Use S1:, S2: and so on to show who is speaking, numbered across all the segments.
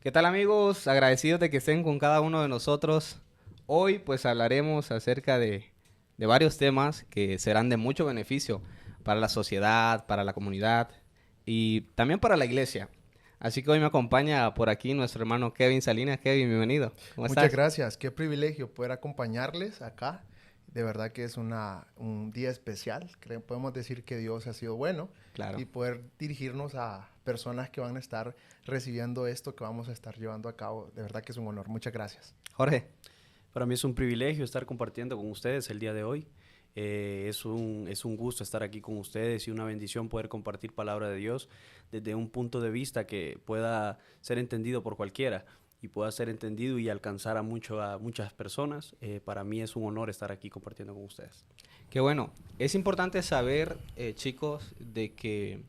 S1: ¿Qué tal amigos? Agradecidos de que estén con cada uno de nosotros. Hoy pues hablaremos acerca de varios temas que serán de mucho beneficio para la sociedad, para la comunidad y también para la iglesia. Así que hoy me acompaña por aquí nuestro hermano Kevin Salinas. Kevin, bienvenido. ¿Cómo
S2: Muchas
S1: estás?
S2: gracias, qué privilegio poder acompañarles acá. De verdad que es un día especial. Podemos decir que Dios ha sido bueno
S1: Claro.
S2: y poder dirigirnos a personas que van a estar recibiendo esto que vamos a estar llevando a cabo. De verdad que es un honor. Muchas gracias.
S1: Jorge.
S3: Para mí es un privilegio estar compartiendo con ustedes el día de hoy. Es un gusto estar aquí con ustedes y una bendición poder compartir palabra de Dios desde un punto de vista que pueda ser entendido por cualquiera y pueda ser entendido y alcanzar a muchas personas. Para mí es un honor estar aquí compartiendo con ustedes.
S1: Qué bueno. Es importante saber, chicos, de que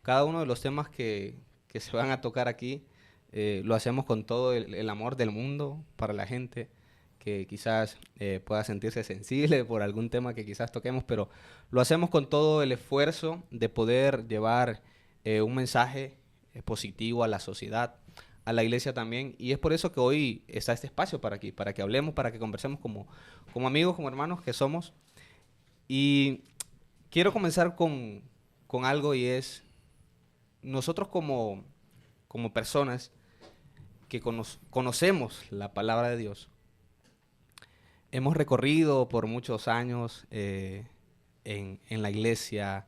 S1: cada uno de los temas que se van a tocar aquí lo hacemos con todo el amor del mundo para la gente que quizás pueda sentirse sensible por algún tema que quizás toquemos, pero lo hacemos con todo el esfuerzo de poder llevar un mensaje positivo a la sociedad, a la iglesia también, y es por eso que hoy está este espacio para aquí, para que hablemos, para que conversemos como amigos, como hermanos que somos. Y quiero comenzar con algo y es, nosotros como personas que conocemos la palabra de Dios, hemos recorrido por muchos años en la iglesia,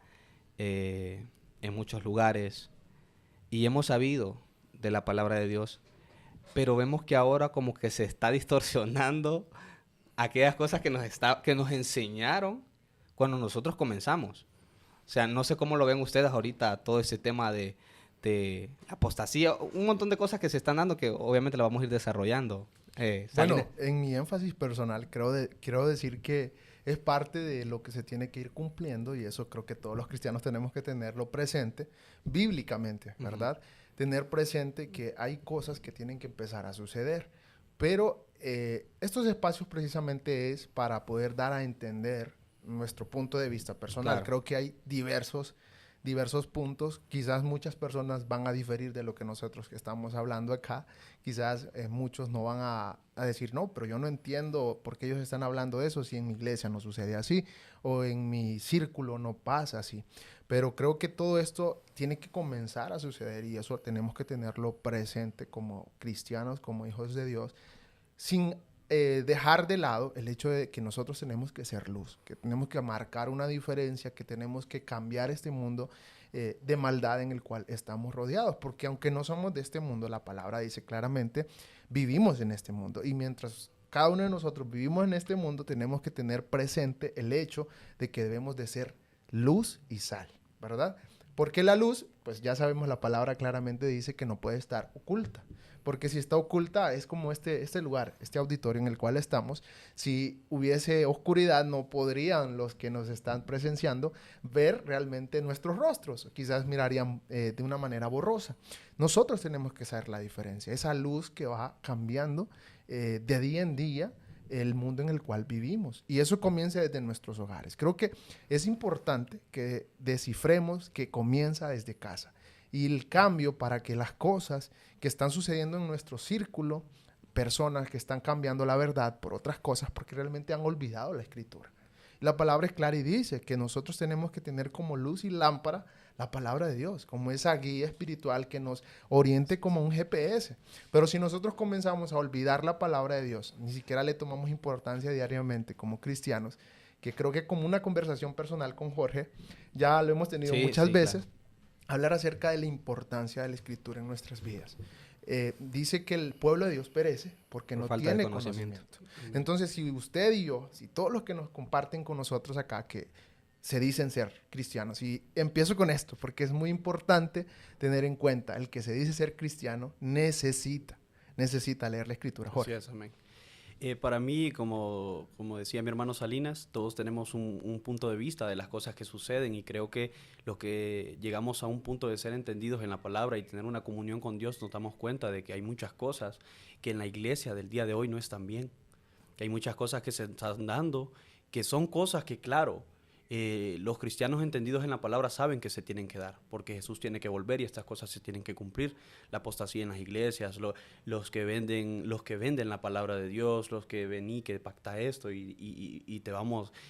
S1: en muchos lugares, y hemos sabido de la palabra de Dios, pero vemos que ahora como que se está distorsionando aquellas cosas que nos enseñaron cuando nosotros comenzamos. O sea, no sé cómo lo ven ustedes ahorita, todo ese tema de apostasía, un montón de cosas que se están dando que obviamente lo vamos a ir desarrollando.
S2: Bueno,
S1: Salines.
S2: en mi énfasis personal, quiero decir que es parte de lo que se tiene que ir cumpliendo y eso creo que todos los cristianos tenemos que tenerlo presente bíblicamente,
S1: Ujú.
S2: ¿verdad? Tener presente que hay cosas que tienen que empezar a suceder, pero estos espacios precisamente es para poder dar a entender nuestro punto de vista personal.
S1: Claro.
S2: Creo que hay diversos puntos. Quizás muchas personas van a diferir de lo que nosotros que estamos hablando acá. Quizás muchos no van a decir, no, pero yo no entiendo por qué ellos están hablando de eso si en mi iglesia no sucede así o en mi círculo no pasa así. Pero creo que todo esto tiene que comenzar a suceder y eso tenemos que tenerlo presente como cristianos, como hijos de Dios, sin dejar de lado el hecho de que nosotros tenemos que ser luz, que tenemos que marcar una diferencia, que tenemos que cambiar este mundo de maldad en el cual estamos rodeados, porque aunque no somos de este mundo, la palabra dice claramente, vivimos en este mundo y mientras cada uno de nosotros vivimos en este mundo, tenemos que tener presente el hecho de que debemos de ser luz y sal, ¿verdad? Porque la luz, pues ya sabemos, la palabra claramente dice que no puede estar oculta. Porque si está oculta es como este lugar, este auditorio en el cual estamos. Si hubiese oscuridad no podrían los que nos están presenciando ver realmente nuestros rostros. Quizás mirarían de una manera borrosa. Nosotros tenemos que saber la diferencia. Esa luz que va cambiando de día en día el mundo en el cual vivimos. Y eso comienza desde nuestros hogares. Creo que es importante que descifremos que comienza desde casa. Y el cambio para que las cosas que están sucediendo en nuestro círculo, personas que están cambiando la verdad por otras cosas porque realmente han olvidado la escritura. La palabra es clara y dice que nosotros tenemos que tener como luz y lámpara la palabra de Dios, como esa guía espiritual que nos oriente como un GPS. Pero si nosotros comenzamos a olvidar la palabra de Dios, ni siquiera le tomamos importancia diariamente como cristianos, que creo que como una conversación personal con Jorge, ya lo hemos tenido
S1: Sí,
S2: muchas
S1: sí, claro.
S2: veces, hablar acerca de la importancia de la escritura en nuestras vidas. Dice que el pueblo de Dios perece porque
S1: Por
S2: no
S1: falta de
S2: tiene
S1: conocimiento.
S2: conocimiento.
S1: Ujú.
S2: Entonces, si usted y yo, si todos los que nos comparten con nosotros acá, que se dicen ser cristianos, y empiezo con esto, porque es muy importante tener en cuenta, el que se dice ser cristiano necesita leer la escritura,
S3: Así
S2: Jorge.
S3: es, amén. Para mí, como decía mi hermano Salinas, todos tenemos un punto de vista de las cosas que suceden y creo que los que llegamos a un punto de ser entendidos en la palabra y tener una comunión con Dios nos damos cuenta de que hay muchas cosas que en la iglesia del día de hoy no están bien, que hay muchas cosas que se están dando, que son cosas que, claro, Los cristianos entendidos en la palabra saben que se tienen que dar, porque Jesús tiene que volver y estas cosas se tienen que cumplir. La apostasía en las iglesias, los que venden la palabra de Dios, los que ven y que pacta esto y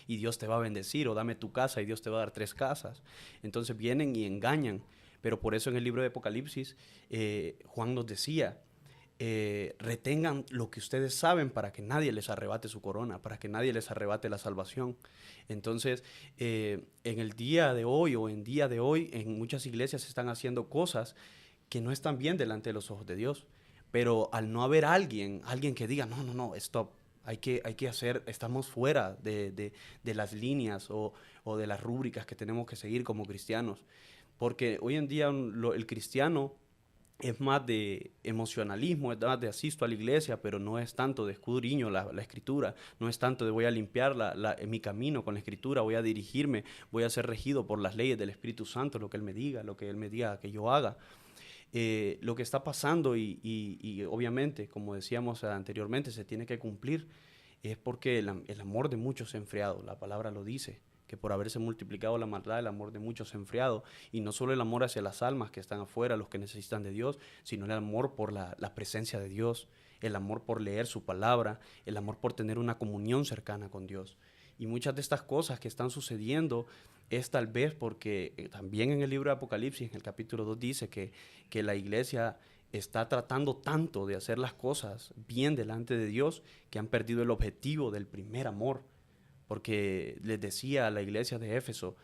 S3: Dios te va a bendecir, o dame tu casa y Dios te va a dar 3 casas. Entonces vienen y engañan. Pero por eso en el libro de Apocalipsis, Juan nos decía, retengan lo que ustedes saben para que nadie les arrebate su corona, para que nadie les arrebate la salvación. Entonces, en el día de hoy o en día de hoy, en muchas iglesias se están haciendo cosas que no están bien delante de los ojos de Dios. Pero al no haber alguien que diga, no, stop, hay que hacer, estamos fuera de las líneas o de las rúbricas que tenemos que seguir como cristianos. Porque hoy en día el cristiano es más de emocionalismo, es más de asisto a la iglesia, pero no es tanto de escudriño la escritura, no es tanto de voy a limpiar mi camino con la escritura, voy a dirigirme, voy a ser regido por las leyes del Espíritu Santo, lo que Él me diga que yo haga. Lo que está pasando y obviamente, como decíamos anteriormente, se tiene que cumplir, es porque el amor de muchos se ha enfriado, la palabra lo dice, que por haberse multiplicado la maldad, el amor de muchos se ha enfriado, y no solo el amor hacia las almas que están afuera, los que necesitan de Dios, sino el amor por la presencia de Dios, el amor por leer su palabra, el amor por tener una comunión cercana con Dios. Y muchas de estas cosas que están sucediendo es tal vez porque también en el libro de Apocalipsis, en el capítulo 2, dice que la iglesia está tratando tanto de hacer las cosas bien delante de Dios que han perdido el objetivo del primer amor. Porque les decía a la iglesia de Éfeso,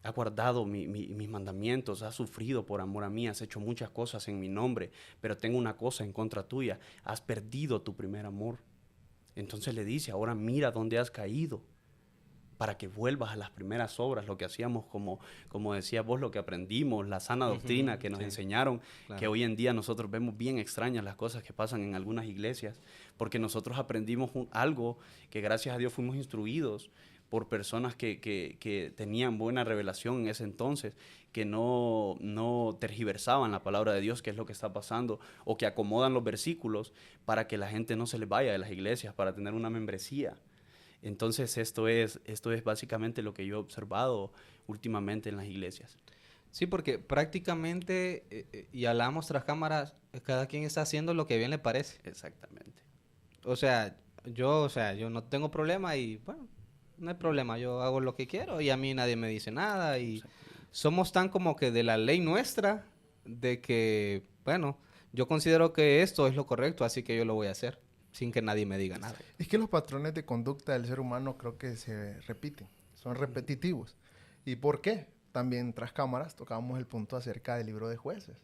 S3: ha guardado mis mandamientos, has sufrido por amor a mí, has hecho muchas cosas en mi nombre, pero tengo una cosa en contra tuya, has perdido tu primer amor. Entonces le dice, ahora mira dónde has caído, para que vuelvas a las primeras obras, lo que hacíamos, como decías vos, lo que aprendimos, la sana doctrina que nos enseñaron, claro. Que hoy en día nosotros vemos bien extrañas las cosas que pasan en algunas iglesias, porque nosotros aprendimos algo que gracias a Dios fuimos instruidos por personas que tenían buena revelación en ese entonces, que no tergiversaban la palabra de Dios, que es lo que está pasando, o que acomodan los versículos para que la gente no se les vaya de las iglesias, para tener una membresía. Entonces esto es básicamente lo que yo he observado últimamente en las iglesias.
S1: Sí, porque prácticamente, y hablamos tras cámaras, cada quien está haciendo lo que bien le parece.
S3: Exactamente.
S1: O sea, yo no tengo problema y bueno, no hay problema, yo hago lo que quiero y a mí nadie me dice nada y somos tan como que de la ley nuestra de que, bueno, yo considero que esto es lo correcto, así que yo lo voy a hacer. Sin que nadie me diga nada.
S2: Es que los patrones de conducta del ser humano creo que se repiten, son repetitivos. ¿Y por qué? También tras cámaras tocábamos el punto acerca del libro de Jueces.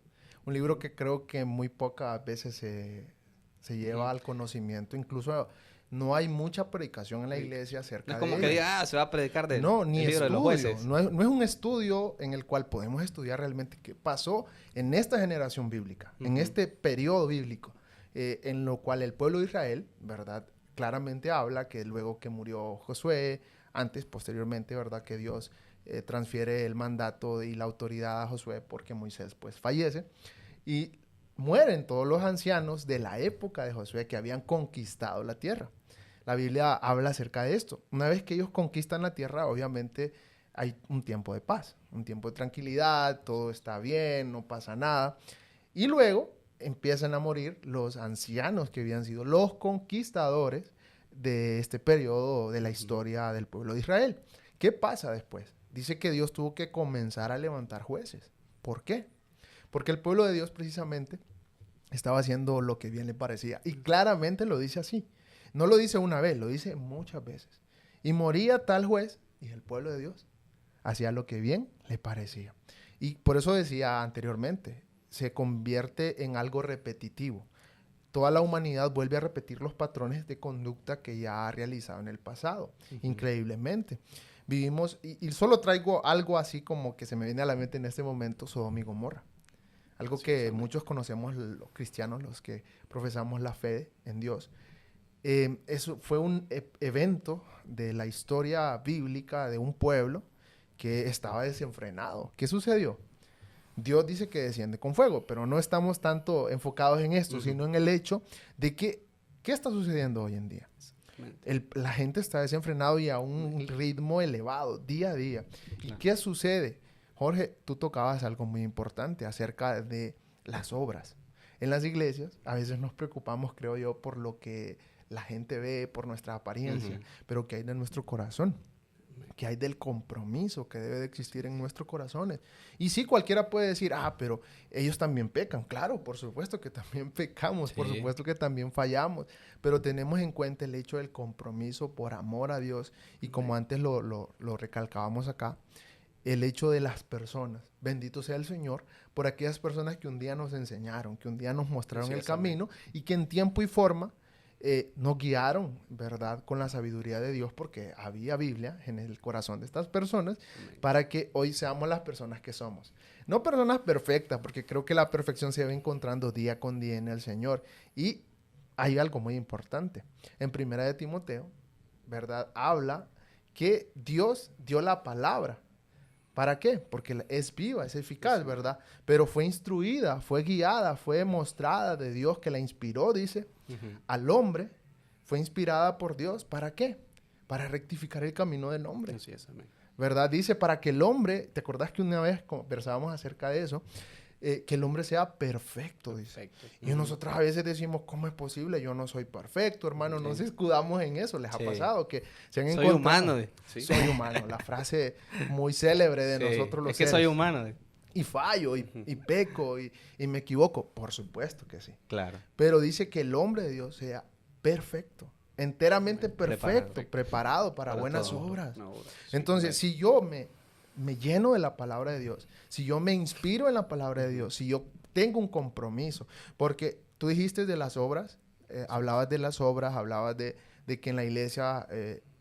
S2: Un libro que creo que muy pocas veces se lleva al conocimiento. Incluso no hay mucha predicación en la iglesia acerca de
S1: no es como que diga, se va a predicar del
S2: no, ni
S1: libro de los jueces.
S2: No es un estudio en el cual podemos estudiar realmente qué pasó en esta generación bíblica, en este periodo bíblico. En lo cual el pueblo de Israel, ¿verdad? Claramente habla que luego que murió Josué, posteriormente, ¿verdad? Que Dios transfiere el mandato y la autoridad a Josué porque Moisés, pues, fallece. Y mueren todos los ancianos de la época de Josué que habían conquistado la tierra. La Biblia habla acerca de esto. Una vez que ellos conquistan la tierra, obviamente hay un tiempo de paz, un tiempo de tranquilidad, todo está bien, no pasa nada. Y luego empiezan a morir los ancianos que habían sido los conquistadores de este periodo de la historia del pueblo de Israel. ¿Qué pasa después? Dice que Dios tuvo que comenzar a levantar jueces. ¿Por qué? Porque el pueblo de Dios precisamente estaba haciendo lo que bien le parecía. Y claramente lo dice así. No lo dice una vez, lo dice muchas veces. Y moría tal juez y el pueblo de Dios hacía lo que bien le parecía. Y por eso decía anteriormente, se convierte en algo repetitivo. Toda la humanidad vuelve a repetir los patrones de conducta que ya ha realizado en el pasado, increíblemente. Vivimos, y solo traigo algo así como que se me viene a la mente en este momento, Sodoma y Gomorra. Algo que muchos conocemos los cristianos, los que profesamos la fe en Dios. Eso fue un evento de la historia bíblica de un pueblo que estaba desenfrenado. ¿Qué sucedió? Dios dice que desciende con fuego, pero no estamos tanto enfocados en esto, sino en el hecho de que, ¿qué está sucediendo hoy en día? La gente está desenfrenado y a un ritmo elevado, día a día. ¿Y qué sucede? Jorge, tú tocabas algo muy importante acerca de las obras. En las iglesias a veces nos preocupamos, creo yo, por lo que la gente ve, por nuestra apariencia, pero ¿qué hay de nuestro corazón? ¿Qué hay del compromiso que debe de existir en nuestros corazones? Y sí, cualquiera puede decir, pero ellos también pecan. Claro, por supuesto que también pecamos, por supuesto que también fallamos, pero tenemos en cuenta el hecho del compromiso por amor a Dios y como antes lo recalcábamos acá, el hecho de las personas. Bendito sea el Señor por aquellas personas que un día nos enseñaron, que un día nos mostraron el camino y que en tiempo y forma nos guiaron, ¿verdad? Con la sabiduría de Dios, porque había Biblia en el corazón de estas personas para que hoy seamos las personas que somos. No personas perfectas, porque creo que la perfección se va encontrando día con día en el Señor. Y hay algo muy importante. En Primera de Timoteo, ¿verdad? Habla que Dios dio la palabra. ¿Para qué? Porque es viva, es eficaz, ¿verdad? Pero fue instruida, fue guiada, fue mostrada de Dios que la inspiró, dice, al hombre. Fue inspirada por Dios. ¿Para qué? Para rectificar el camino del hombre.
S3: Así es, amén.
S2: ¿Verdad? Dice, para que el hombre, ¿te acordás que una vez conversábamos acerca de eso? Que el hombre sea perfecto, dice. Y nosotros a veces decimos, ¿cómo es posible? Yo no soy perfecto, hermano. Nos escudamos en eso. ¿Les ha pasado? Que se han encontrado...
S1: humano.
S2: Soy humano. La frase muy célebre de nosotros los seres.
S1: soy humano.
S2: Y fallo, y peco, y me equivoco. Por supuesto que sí.
S1: Claro.
S2: Pero dice que el hombre de Dios sea perfecto. Enteramente perfecto. Preparado para buenas obras. Entonces, si yo me lleno de la palabra de Dios, si yo me inspiro en la palabra de Dios, si yo tengo un compromiso, porque tú dijiste de las obras, hablabas de las obras, hablabas de que en la iglesia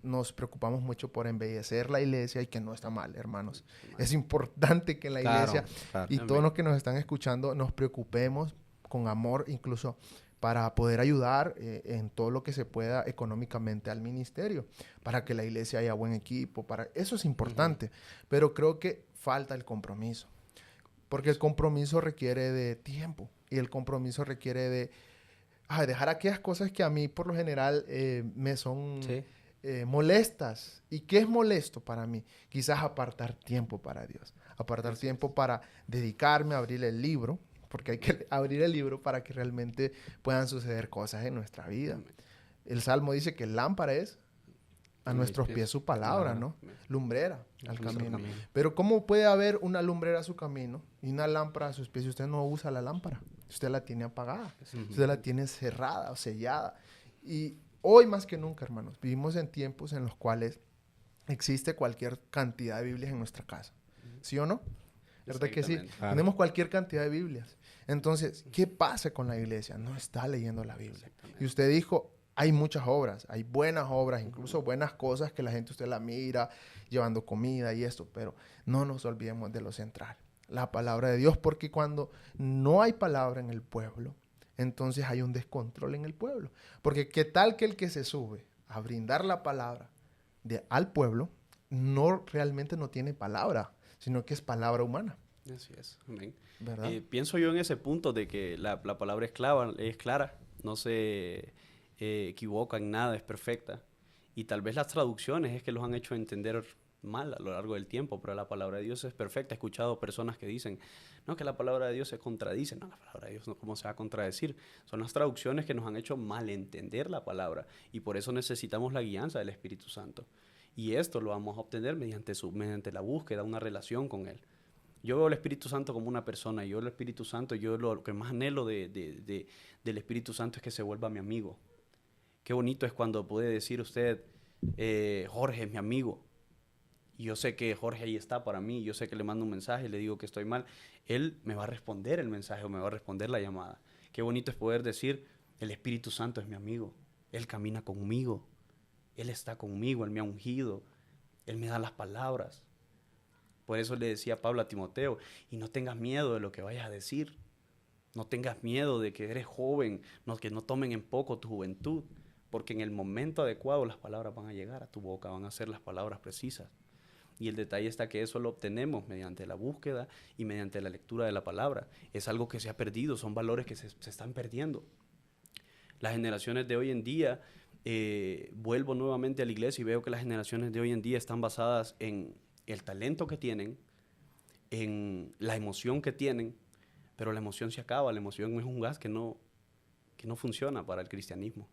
S2: nos preocupamos mucho por embellecer la iglesia y que no está mal, hermanos. Es importante que en la iglesia y todos los que nos están escuchando nos preocupemos con amor, incluso para poder ayudar en todo lo que se pueda económicamente al ministerio, para que la iglesia haya buen equipo, eso es importante, pero creo que falta el compromiso, porque el compromiso requiere de tiempo y el compromiso requiere de dejar aquellas cosas que a mí por lo general me son molestas. ¿Y qué es molesto para mí? Quizás apartar tiempo para Dios, apartar tiempo para dedicarme a abrir el libro, porque hay que abrir el libro para que realmente puedan suceder cosas en nuestra vida. El Salmo dice que lámpara es a nuestros pies su palabra, ¿no? Lumbrera al camino. Pero ¿cómo puede haber una lumbrera a su camino y una lámpara a sus pies si usted no usa la lámpara? Usted la tiene apagada, usted la tiene cerrada o sellada. Y hoy más que nunca, hermanos, vivimos en tiempos en los cuales existe cualquier cantidad de Biblias en nuestra casa. ¿Sí o no? ¿Verdad que sí? Claro. Tenemos cualquier cantidad de Biblias. Entonces, ¿qué pasa con la iglesia? No está leyendo la Biblia. Y usted dijo, hay muchas obras, hay buenas obras, incluso buenas cosas que la gente usted la mira, llevando comida y esto, pero no nos olvidemos de lo central, la palabra de Dios, porque cuando no hay palabra en el pueblo, entonces hay un descontrol en el pueblo. Porque qué tal que el que se sube a brindar la palabra al pueblo, realmente no tiene palabra, sino que es palabra humana.
S3: Así es, amén.
S2: ¿Verdad?
S3: Pienso yo en ese punto de que la palabra es clara, no se equivoca en nada, es perfecta. Y tal vez las traducciones es que los han hecho entender mal a lo largo del tiempo, pero la palabra de Dios es perfecta. He escuchado personas que dicen, no, que la palabra de Dios se contradice. No, la palabra de Dios no, ¿cómo se va a contradecir? Son las traducciones que nos han hecho malentender la palabra. Y por eso necesitamos la guianza del Espíritu Santo. Y esto lo vamos a obtener mediante la búsqueda, una relación con Él. Yo veo al Espíritu Santo como una persona. Yo el Espíritu Santo, lo que más anhelo del Espíritu Santo es que se vuelva mi amigo. Qué bonito es cuando puede decir usted, Jorge es mi amigo. Y yo sé que Jorge ahí está para mí. Yo sé que le mando un mensaje y le digo que estoy mal. Él me va a responder el mensaje o me va a responder la llamada. Qué bonito es poder decir, el Espíritu Santo es mi amigo. Él camina conmigo. Él está conmigo, Él me ha ungido, Él me da las palabras. Por eso le decía Pablo a Timoteo, y no tengas miedo de lo que vayas a decir. No tengas miedo de que eres joven, que no tomen en poco tu juventud, porque en el momento adecuado las palabras van a llegar a tu boca, van a ser las palabras precisas. Y el detalle está que eso lo obtenemos mediante la búsqueda y mediante la lectura de la palabra. Es algo que se ha perdido, son valores que se están perdiendo. Las generaciones de hoy en día vuelvo nuevamente a la iglesia y veo que las generaciones de hoy en día están basadas en el talento que tienen, en la emoción que tienen, pero la emoción se acaba, la emoción es un gas que no funciona para el cristianismo.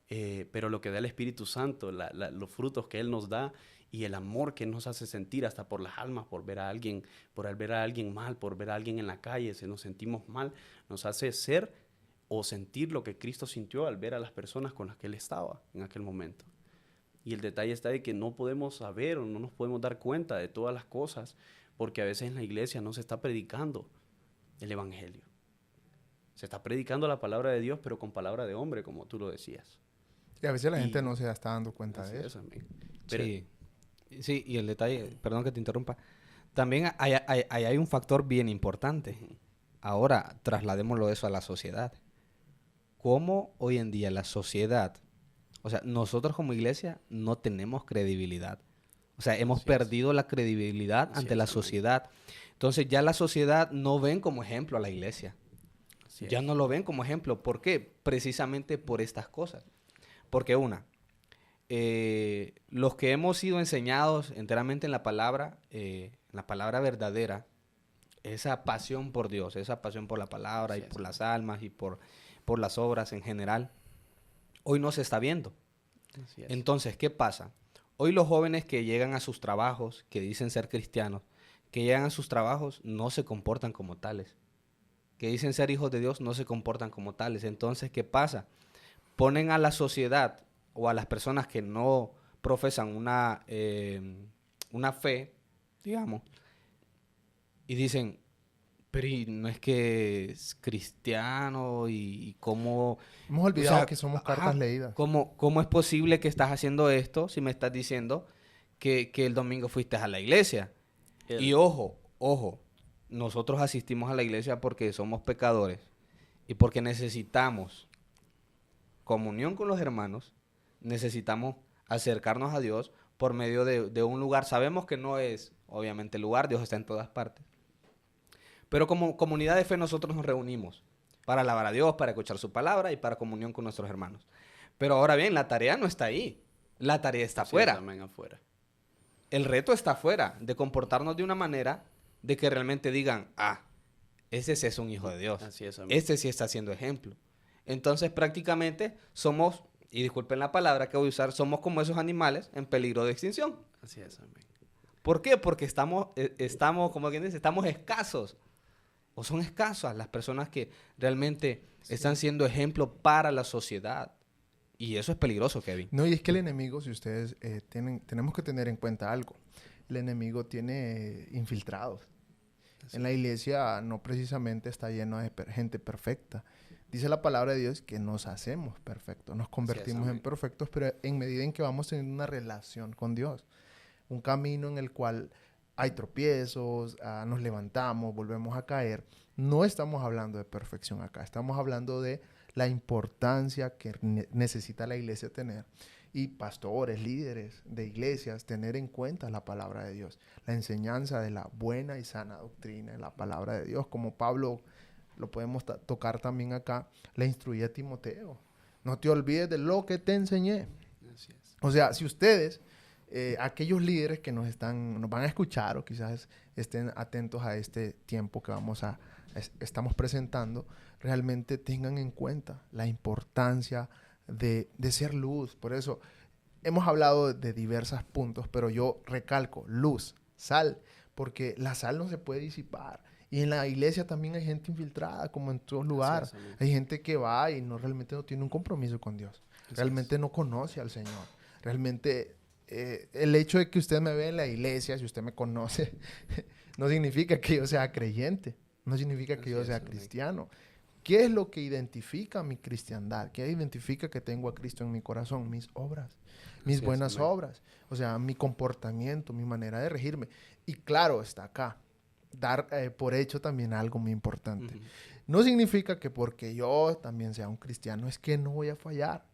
S3: Pero lo que da el Espíritu Santo, los frutos que Él nos da y el amor que nos hace sentir hasta por las almas, por ver a alguien mal, por ver a alguien en la calle, si nos sentimos mal, nos hace ser o sentir lo que Cristo sintió al ver a las personas con las que Él estaba en aquel momento. Y el detalle está de que no podemos saber o no nos podemos dar cuenta de todas las cosas porque a veces en la iglesia no se está predicando el Evangelio. Se está predicando la palabra de Dios, pero con palabra de hombre, como tú lo decías.
S2: Y a veces la gente no se está dando cuenta de eso.
S3: Pero,
S1: sí, y el detalle, perdón que te interrumpa, también hay un factor bien importante. Ahora, trasladémoslo eso a la sociedad. ¿Cómo hoy en día la sociedad, o sea, nosotros como iglesia no tenemos credibilidad? O sea, hemos perdido la credibilidad ante la sociedad. Entonces ya la sociedad no ven como ejemplo a la iglesia. Ya no lo ven como ejemplo. ¿Por qué? Precisamente por estas cosas. Porque los que hemos sido enseñados enteramente en la palabra verdadera, esa pasión por Dios, esa pasión por la palabra y por las almas y por las obras en general, hoy no se está viendo. Entonces, ¿qué pasa? Hoy los jóvenes que llegan a sus trabajos, que dicen ser cristianos, que llegan a sus trabajos, no se comportan como tales. Que dicen ser hijos de Dios, no se comportan como tales. Entonces, ¿qué pasa? Ponen a la sociedad o a las personas que no profesan una fe, digamos, y dicen, pero no es que es cristiano y cómo...
S2: Hemos olvidado que somos cartas leídas.
S1: ¿Cómo es posible que estás haciendo esto si me estás diciendo que el domingo fuiste a la iglesia? Y ojo, nosotros asistimos a la iglesia porque somos pecadores y porque necesitamos comunión con los hermanos, necesitamos acercarnos a Dios por medio de un lugar. Sabemos que no es, obviamente, el lugar, Dios está en todas partes. Pero como comunidad de fe nosotros nos reunimos para alabar a Dios, para escuchar su palabra y para comunión con nuestros hermanos. Pero ahora bien, la tarea no está ahí. La tarea está afuera. El reto está afuera, de comportarnos de una manera de que realmente digan, ese sí es un hijo de Dios. Este sí está haciendo ejemplo. Entonces prácticamente somos, y disculpen la palabra que voy a usar, somos como esos animales en peligro de extinción.
S3: Así es, amén.
S1: ¿Por qué? Porque estamos como quien dice, estamos escasos. O son escasas las personas que realmente están siendo ejemplo para la sociedad. Y eso es peligroso, Kevin.
S2: No, y es que el enemigo, si ustedes tenemos que tener en cuenta algo. El enemigo tiene infiltrados. En la iglesia no precisamente está lleno de gente perfecta. Dice la palabra de Dios que nos hacemos perfectos, nos convertimos en perfectos, pero en medida en que vamos teniendo una relación con Dios. Un camino en el cual hay tropiezos, nos levantamos, volvemos a caer. No estamos hablando de perfección acá, estamos hablando de la importancia que necesita la iglesia tener. Y pastores, líderes de iglesias, tener en cuenta la palabra de Dios, la enseñanza de la buena y sana doctrina en la palabra de Dios. Como Pablo, lo podemos tocar también acá, le instruye a Timoteo. No te olvides de lo que te enseñé.
S3: Así es.
S2: O sea, si ustedes... aquellos líderes que nos van a escuchar o quizás estén atentos a este tiempo que estamos presentando, realmente tengan en cuenta la importancia de ser luz. Por eso hemos hablado de diversos puntos, pero yo recalco luz, sal, porque la sal no se puede disipar. Y en la iglesia también hay gente infiltrada, como en todos lugares. Hay gente que va y realmente no tiene un compromiso con Dios. Realmente no conoce al Señor. Realmente... el hecho de que usted me ve en la iglesia, si usted me conoce, no significa que yo sea creyente, no significa que yo sea cristiano. ¿Qué es lo que identifica mi cristiandad? ¿Qué identifica que tengo a Cristo en mi corazón? Mis obras, mis buenas obras, o sea, mi comportamiento, mi manera de regirme. Y claro, está acá, dar por hecho también algo muy importante. No significa que porque yo también sea un cristiano es que no voy a fallar.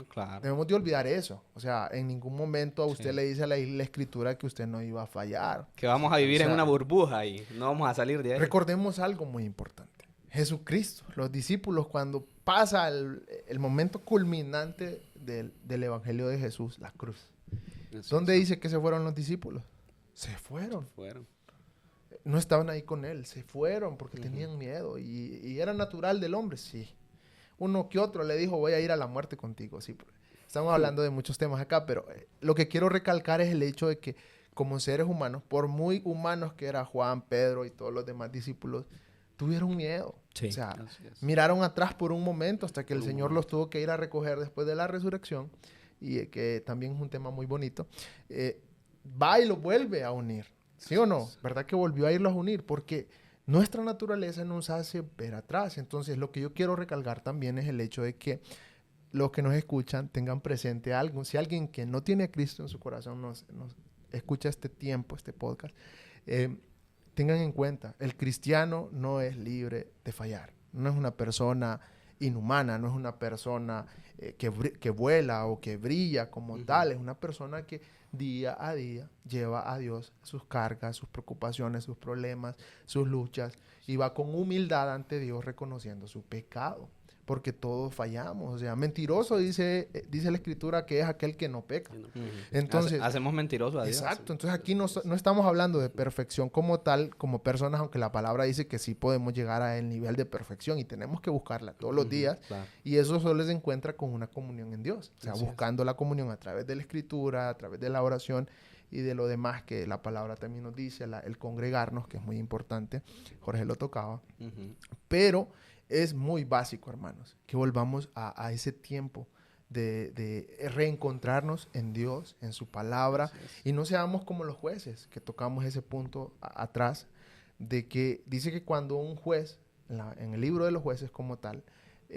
S1: Claro.
S2: Debemos de olvidar eso. O sea, en ningún momento a usted le dice la escritura que usted no iba a fallar.
S1: Que vamos a vivir en una burbuja y no vamos a salir de ahí.
S2: Recordemos algo muy importante. Jesucristo, los discípulos, cuando pasa el momento culminante del Evangelio de Jesús, la cruz.
S3: Así
S2: ¿Dónde
S3: es.
S2: dice que se fueron los discípulos? Se fueron.
S3: Fueron.
S2: No estaban ahí con él, se fueron porque
S1: Ujú.
S2: tenían miedo y era natural del hombre, sí. Uno que otro le dijo, voy a ir a la muerte contigo, sí. Estamos hablando de muchos temas acá, pero lo que quiero recalcar es el hecho de que como seres humanos, por muy humanos que era Juan, Pedro y todos los demás discípulos, tuvieron miedo.
S1: Sí.
S2: O sea,
S3: Así es.
S2: miraron atrás por un momento hasta que el
S3: Por un
S2: Señor
S3: momento.
S2: los tuvo que ir a recoger después de la resurrección, y que también es un tema muy bonito. Va y los vuelve a unir, ¿sí o no? ¿Verdad que volvió a irlos a unir? Porque nuestra naturaleza nos hace ver atrás. Entonces, lo que yo quiero recalcar también es el hecho de que los que nos escuchan tengan presente algo. Si alguien que no tiene a Cristo en su corazón nos escucha este tiempo, este podcast, tengan en cuenta, el cristiano no es libre de fallar. No es una persona inhumana, no es una persona que vuela o que brilla como tal. Es una persona que día a día lleva a Dios sus cargas, sus preocupaciones, sus problemas, sus luchas, y va con humildad ante Dios reconociendo su pecado. Porque todos fallamos. O sea, mentiroso dice la Escritura que es aquel que no peca.
S1: Ujú.
S2: Entonces,
S1: Hacemos mentiroso a Dios.
S2: exacto. Entonces aquí no estamos hablando de perfección como tal, como personas, aunque la palabra dice que sí podemos llegar al nivel de perfección y tenemos que buscarla todos los
S1: Ujú,
S2: días.
S1: claro.
S2: Y eso solo se encuentra con una comunión en Dios. O sea,
S3: Así es.
S2: buscando la comunión a través de la Escritura, a través de la oración y de lo demás que la palabra también nos dice, el congregarnos, que es muy importante. Jorge lo tocaba.
S1: Ujú.
S2: Pero es muy básico, hermanos, que volvamos a ese tiempo de reencontrarnos en Dios, en su palabra,
S3: Así es.
S2: y no seamos como los jueces, que tocamos ese punto atrás, de que dice que cuando un juez, en el libro de los jueces como tal,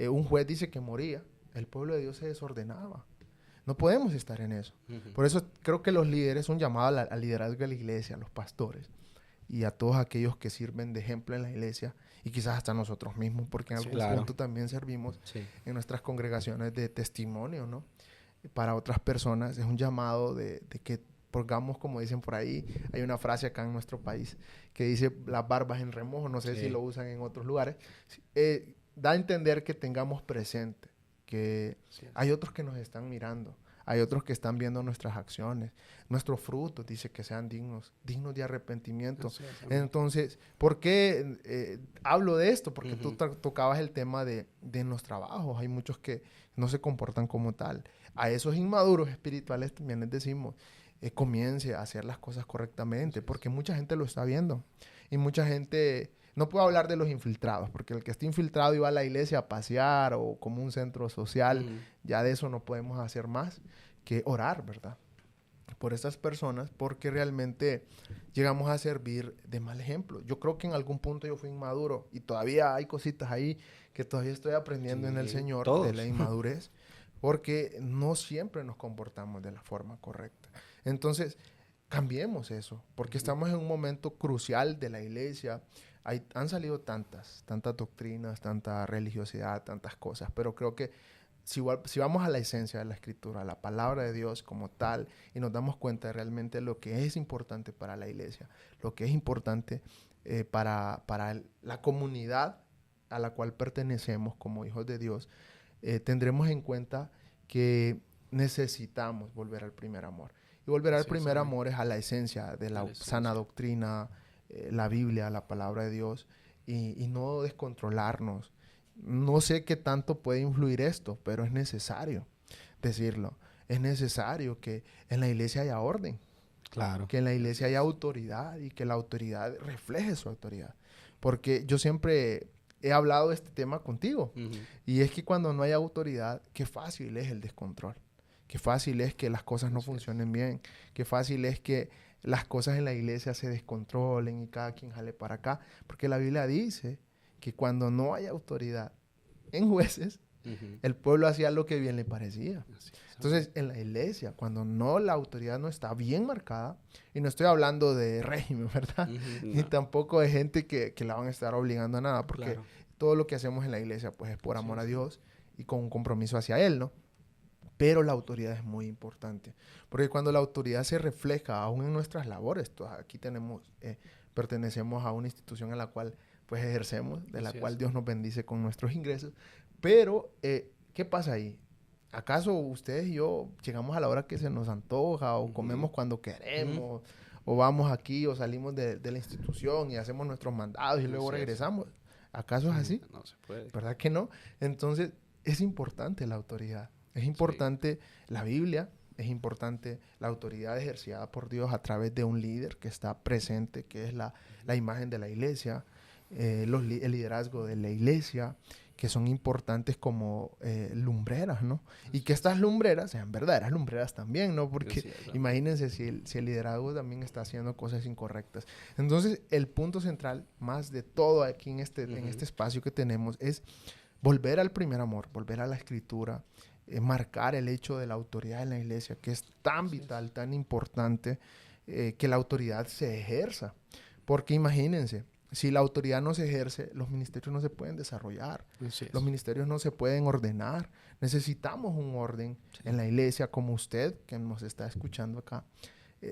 S2: un juez dice que moría, el pueblo de Dios se desordenaba. No podemos estar en eso.
S1: Ujú.
S2: Por eso creo que los líderes son llamados al liderazgo de la iglesia, a los pastores y a todos aquellos que sirven de ejemplo en la iglesia, y quizás hasta nosotros mismos, porque en
S3: Sí,
S2: algún
S1: claro.
S2: punto también servimos
S1: Sí.
S2: en nuestras congregaciones de testimonio, ¿no? Para otras personas es un llamado de que pongamos, como dicen por ahí, hay una frase acá en nuestro país que dice las barbas en remojo, no sé
S1: Sí.
S2: si lo usan en otros lugares, da a entender que tengamos presente que
S3: Así es.
S2: hay otros que nos están mirando, hay otros que están viendo nuestras acciones, nuestros frutos, dice que sean dignos de arrepentimiento.
S3: Así es, amén.
S2: Entonces, ¿por qué hablo de esto? Porque
S1: Ujú.
S2: tú tocabas el tema de los trabajos. Hay muchos que no se comportan como tal. A esos inmaduros espirituales también les decimos, comience a hacer las cosas correctamente, porque mucha gente lo está viendo. Y mucha gente, no puedo hablar de los infiltrados, porque el que está infiltrado y va a la iglesia a pasear o como un centro social,
S1: Ujú.
S2: ya de eso no podemos hacer más que orar, ¿verdad? Por estas personas, porque realmente llegamos a servir de mal ejemplo. Yo creo que en algún punto yo fui inmaduro y todavía hay cositas ahí que todavía estoy aprendiendo en el
S1: Sí,
S2: Señor
S1: todos.
S2: de la inmadurez, porque no siempre nos comportamos de la forma correcta. Entonces, cambiemos eso, porque estamos en un momento crucial de la iglesia. Han salido tantas doctrinas, tanta religiosidad, tantas cosas, pero creo que si vamos a la esencia de la Escritura, a la palabra de Dios como tal, y nos damos cuenta de realmente lo que es importante para la iglesia, lo que es importante para la comunidad a la cual pertenecemos como hijos de Dios, tendremos en cuenta que necesitamos volver al primer amor. Y volver al
S3: Así es,
S2: primer
S3: amén.
S2: amor es a la esencia de la
S3: la esencia.
S2: sana doctrina, la Biblia, la palabra de Dios, y no descontrolarnos. No sé qué tanto puede influir esto, pero es necesario decirlo. Es necesario que en la iglesia haya orden,
S1: Claro.
S2: que en la iglesia haya autoridad y que la autoridad refleje su autoridad. Porque yo siempre he hablado de este tema contigo,
S1: Ujú.
S2: y es que cuando no hay autoridad, qué fácil es el descontrol. Qué fácil es que las cosas no
S3: Así es.
S2: funcionen bien. Qué fácil es que las cosas en la iglesia se descontrolen y cada quien jale para acá. Porque la Biblia dice que cuando no hay autoridad en jueces,
S1: Ujú.
S2: el pueblo hacía lo que bien le parecía.
S3: Así es,
S2: Entonces, en la iglesia, cuando no la autoridad no está bien marcada, y no estoy hablando de régimen, ¿verdad?
S1: Ujú.
S2: Ni
S3: No.
S2: tampoco de gente que la van a estar obligando a nada, porque
S1: Claro.
S2: todo lo que hacemos en la iglesia pues es por
S3: Sí,
S2: amor a
S3: sí.
S2: Dios y con un compromiso hacia Él, ¿no? Pero la autoridad es muy importante, porque cuando la autoridad se refleja aún en nuestras labores, aquí pertenecemos a una institución en la cual pues ejercemos, de la
S3: Así
S2: cual
S3: es.
S2: Dios nos bendice con nuestros ingresos, pero ¿qué pasa ahí? ¿Acaso ustedes y yo llegamos a la hora que se nos antoja o comemos cuando queremos o vamos aquí o salimos de la institución y hacemos nuestros mandados y luego
S3: Así es.
S2: regresamos? ¿Acaso es así?
S3: No se puede.
S2: ¿Verdad que no? Entonces, es importante la autoridad. Es importante la Biblia, es importante la autoridad ejercida por Dios a través de un líder que está presente, que es la imagen de la iglesia, el liderazgo de la iglesia, que son importantes como lumbreras, ¿no? Y que estas lumbreras sean verdaderas lumbreras también, ¿no? Porque imagínense si el liderazgo también está haciendo cosas incorrectas. Entonces, el punto central, más de todo aquí en este espacio que tenemos, es volver al primer amor, volver a la escritura, marcar el hecho de la autoridad en la iglesia, que es tan vital, tan importante, que la autoridad se ejerza. Porque imagínense, si la autoridad no se ejerce, los ministerios no se pueden desarrollar. Los ministerios no se pueden ordenar. Necesitamos un orden en la iglesia, como usted, que nos está escuchando acá.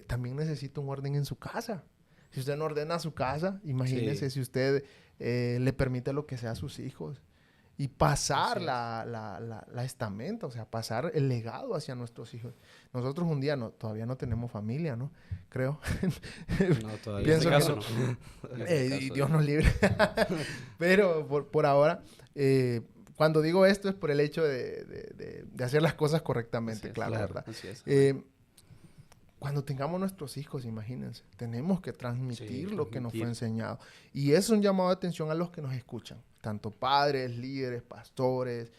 S2: También necesita un orden en su casa. Si usted no ordena su casa, imagínese si usted le permite lo que sea a sus hijos. Y pasar la estamenta, o sea, pasar el legado hacia nuestros hijos. Nosotros un día todavía no tenemos familia, ¿no? Creo.
S1: No, todavía.
S2: Pienso
S1: En
S2: que
S1: este
S2: no.
S1: caso no.
S2: Y Dios nos libre. Pero por ahora, cuando digo esto es por el hecho de hacer las cosas correctamente, claro, ¿verdad?
S3: Así es.
S2: Cuando tengamos nuestros hijos, imagínense, tenemos que transmitir lo que nos fue
S3: transmitir.
S2: enseñado. Y es un llamado de atención a los que nos escuchan, tanto padres, líderes, pastores,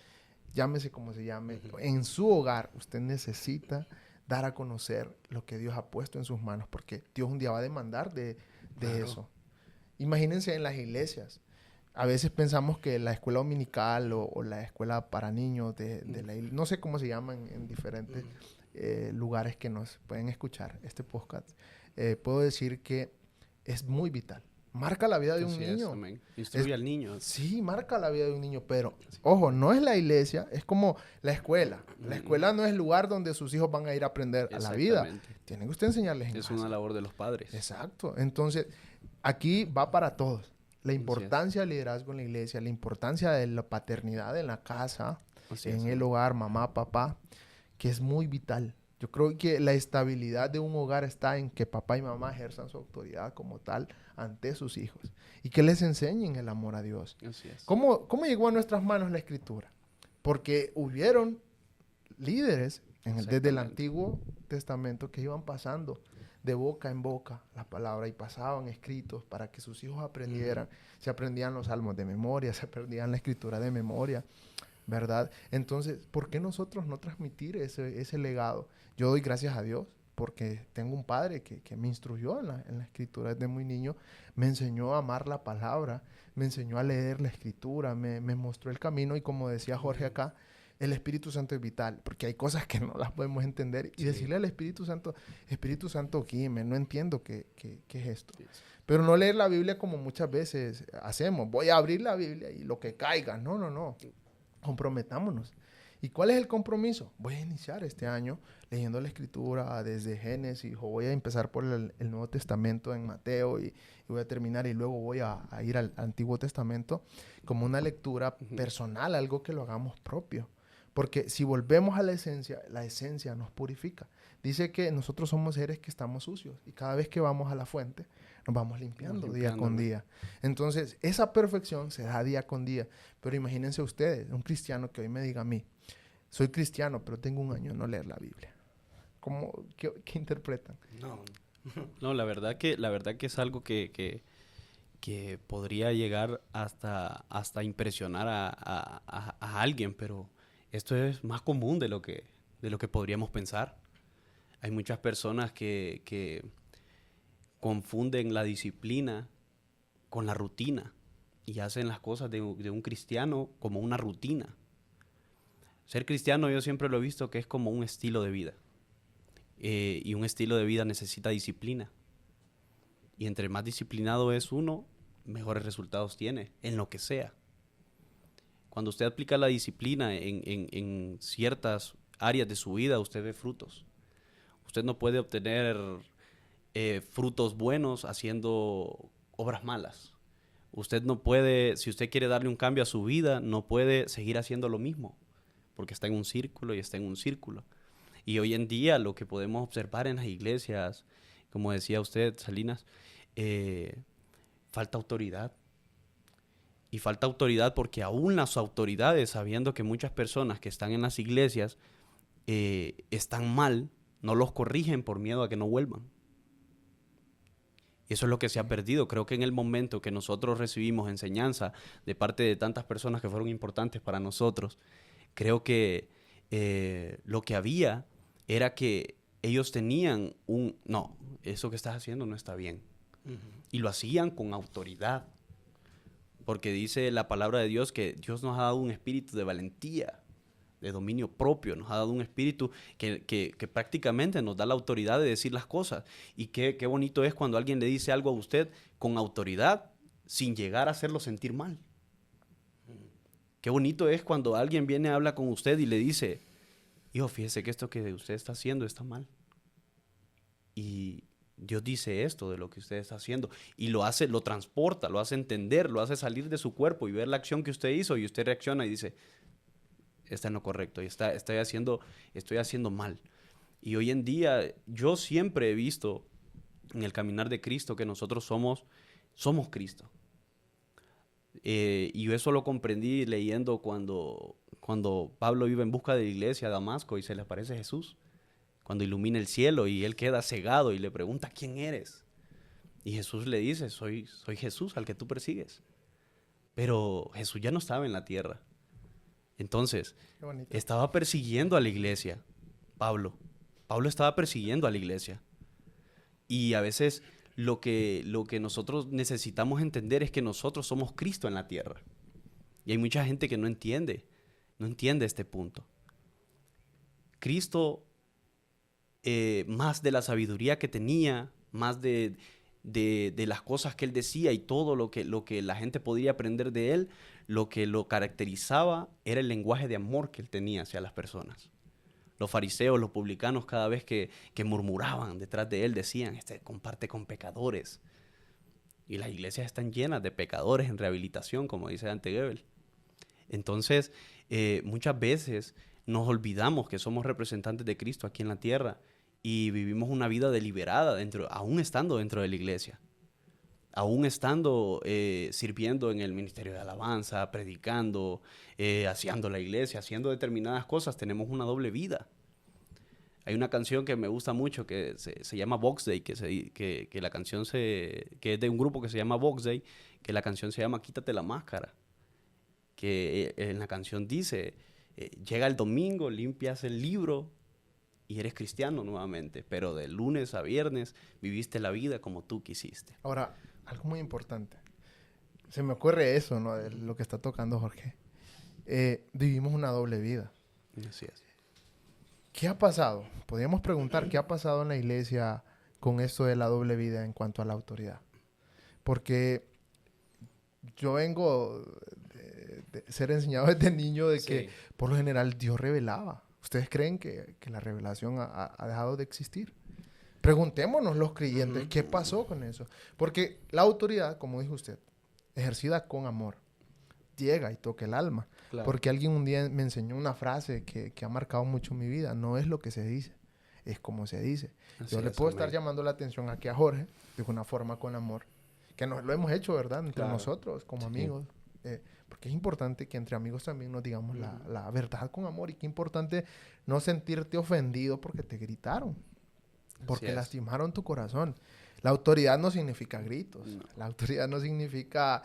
S2: llámese como se llame. En su hogar, usted necesita dar a conocer lo que Dios ha puesto en sus manos, porque Dios un día va a demandar de eso. Imagínense en las iglesias. A veces pensamos que la escuela dominical o la escuela para niños de la iglesia, no sé cómo se llaman en diferentes lugares que nos pueden escuchar este podcast, puedo decir que es muy vital. Marca la vida de un niño.
S3: Instruye al niño.
S2: Sí, marca la vida de un niño, pero ojo, no es la iglesia, es como la escuela. La escuela no es el lugar donde sus hijos van a ir a aprender a la vida. Tiene que usted enseñarles en
S3: Es
S2: casa.
S3: una labor de los padres.
S2: Exacto. Entonces, aquí va para todos. La importancia del liderazgo en la iglesia, la importancia de la paternidad en la casa, en el hogar, mamá, papá, que es muy vital. Yo creo que la estabilidad de un hogar está en que papá y mamá ejerzan su autoridad como tal ante sus hijos y que les enseñen el amor a Dios.
S3: Así es.
S2: ¿Cómo llegó a nuestras manos la Escritura? Porque hubieron líderes desde el Antiguo Testamento que iban pasando de boca en boca la palabra y pasaban escritos para que sus hijos aprendieran. Se aprendían los salmos de memoria, se aprendían la Escritura de memoria, ¿verdad? Entonces, ¿por qué nosotros no transmitir ese legado? Yo doy gracias a Dios porque tengo un padre que me instruyó en la Escritura desde muy niño, me enseñó a amar la palabra, me enseñó a leer la Escritura, me mostró el camino y como decía Jorge acá, el Espíritu Santo es vital, porque hay cosas que no las podemos entender y decirle al Espíritu Santo, guíeme, no entiendo qué es esto. Pero no leer la Biblia como muchas veces hacemos, voy a abrir la Biblia y lo que caiga, no. Comprometámonos. ¿Y cuál es el compromiso? Voy a iniciar este año leyendo la Escritura desde Génesis, o voy a empezar por el Nuevo Testamento en Mateo y voy a terminar y luego voy a ir al Antiguo Testamento como una lectura personal, algo que lo hagamos propio. Porque si volvemos a la esencia nos purifica. Dice que nosotros somos seres que estamos sucios y cada vez que vamos a la fuente nos vamos limpiando día con día. Entonces, esa perfección se da día con día. Pero imagínense ustedes, un cristiano que hoy me diga a mí, soy cristiano, pero tengo un año de no leer la Biblia. ¿Qué interpretan?
S3: No, la verdad que es algo que podría llegar hasta impresionar a alguien, pero esto es más común de lo que podríamos pensar. Hay muchas personas que confunden la disciplina con la rutina y hacen las cosas de un cristiano como una rutina. Ser cristiano yo siempre lo he visto que es como un estilo de vida. Y un estilo de vida necesita disciplina. Y entre más disciplinado es uno, mejores resultados tiene en lo que sea. Cuando usted aplica la disciplina en ciertas áreas de su vida, usted ve frutos. Usted no puede obtener frutos buenos haciendo obras malas. Usted no puede, si usted quiere darle un cambio a su vida, no puede seguir haciendo lo mismo. porque está en un círculo y está en un círculo. Y hoy en día lo que podemos observar en las iglesias, como decía usted, Salinas, falta autoridad. Y falta autoridad porque aún las autoridades, sabiendo que muchas personas que están en las iglesias están mal, no los corrigen por miedo a que no vuelvan. Eso es lo que se ha perdido. Creo que en el momento que nosotros recibimos enseñanza de parte de tantas personas que fueron importantes para nosotros, creo que lo que había era que ellos tenían no, eso que estás haciendo no está bien. Y lo hacían con autoridad. Porque dice la palabra de Dios que Dios nos ha dado un espíritu de valentía, de dominio propio. Nos ha dado un espíritu que prácticamente nos da la autoridad de decir las cosas. Y qué bonito es cuando alguien le dice algo a usted con autoridad sin llegar a hacerlo sentir mal. Qué bonito es cuando alguien viene a hablar con usted y le dice, hijo, fíjese que esto que usted está haciendo está mal. Y Dios dice esto de lo que usted está haciendo y lo hace, lo transporta, lo hace entender, lo hace salir de su cuerpo y ver la acción que usted hizo y usted reacciona y dice, está en lo correcto y estoy haciendo mal. Y hoy en día yo siempre he visto en el caminar de Cristo que nosotros somos Cristo. Y yo eso lo comprendí leyendo cuando Pablo iba en busca de la iglesia a Damasco y se le aparece Jesús. Cuando ilumina el cielo y él queda cegado y le pregunta, ¿quién eres? Y Jesús le dice, soy Jesús al que tú persigues. Pero Jesús ya no estaba en la tierra. Entonces, estaba persiguiendo a la iglesia, Pablo. Pablo estaba persiguiendo a la iglesia. Y a veces lo que nosotros necesitamos entender es que nosotros somos Cristo en la tierra. Y hay mucha gente que no entiende este punto. Cristo, más de la sabiduría que tenía, más de las cosas que él decía y todo lo que la gente podría aprender de él, lo que lo caracterizaba era el lenguaje de amor que él tenía hacia las personas. Los fariseos, los publicanos, cada vez que murmuraban detrás de él, decían, comparte con pecadores. Y las iglesias están llenas de pecadores en rehabilitación, como dice Dante Gebel. Entonces, muchas veces nos olvidamos que somos representantes de Cristo aquí en la tierra y vivimos una vida deliberada, aún estando dentro de la iglesia. Aún estando sirviendo en el ministerio de alabanza, predicando, haciendo la iglesia, haciendo determinadas cosas, tenemos una doble vida. Hay una canción que me gusta mucho que se llama Box Day, que la canción que es de un grupo que se llama Box Day, que la canción se llama Quítate la máscara. Que en la canción dice, llega el domingo, limpias el libro y eres cristiano nuevamente, pero de lunes a viernes viviste la vida como tú quisiste.
S2: Ahora, algo muy importante. Se me ocurre eso, ¿no? De lo que está tocando Jorge. Vivimos una doble vida.
S3: Así es.
S2: ¿Qué ha pasado? Podríamos preguntar qué ha pasado en la iglesia con esto de la doble vida en cuanto a la autoridad. Porque yo vengo de ser enseñado desde niño de que por lo general Dios revelaba. ¿Ustedes creen que la revelación ha dejado de existir? Preguntémonos los creyentes, ¿qué pasó con eso? Porque la autoridad, como dijo usted, ejercida con amor, llega y toca el alma. Claro. Porque alguien un día me enseñó una frase que ha marcado mucho mi vida. No es lo que se dice, es como se dice. Yo le puedo estar llamando la atención aquí a Jorge de una forma con amor, que nos lo hemos hecho, ¿verdad? Entre nosotros, como amigos. Porque es importante que entre amigos también nos digamos la verdad con amor. Y qué importante no sentirte ofendido porque te gritaron. Porque lastimaron tu corazón. La autoridad no significa gritos. No. La autoridad no significa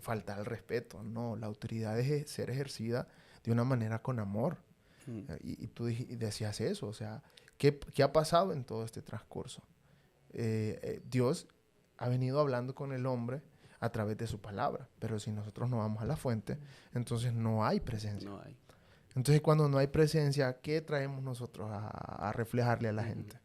S2: faltar al respeto. No, la autoridad es ser ejercida de una manera con amor. Y tú decías eso. O sea, ¿qué ha pasado en todo este transcurso? Dios ha venido hablando con el hombre a través de su palabra. Pero si nosotros no vamos a la fuente, entonces no hay presencia. No hay. Entonces, cuando no hay presencia, ¿qué traemos nosotros a reflejarle a la gente?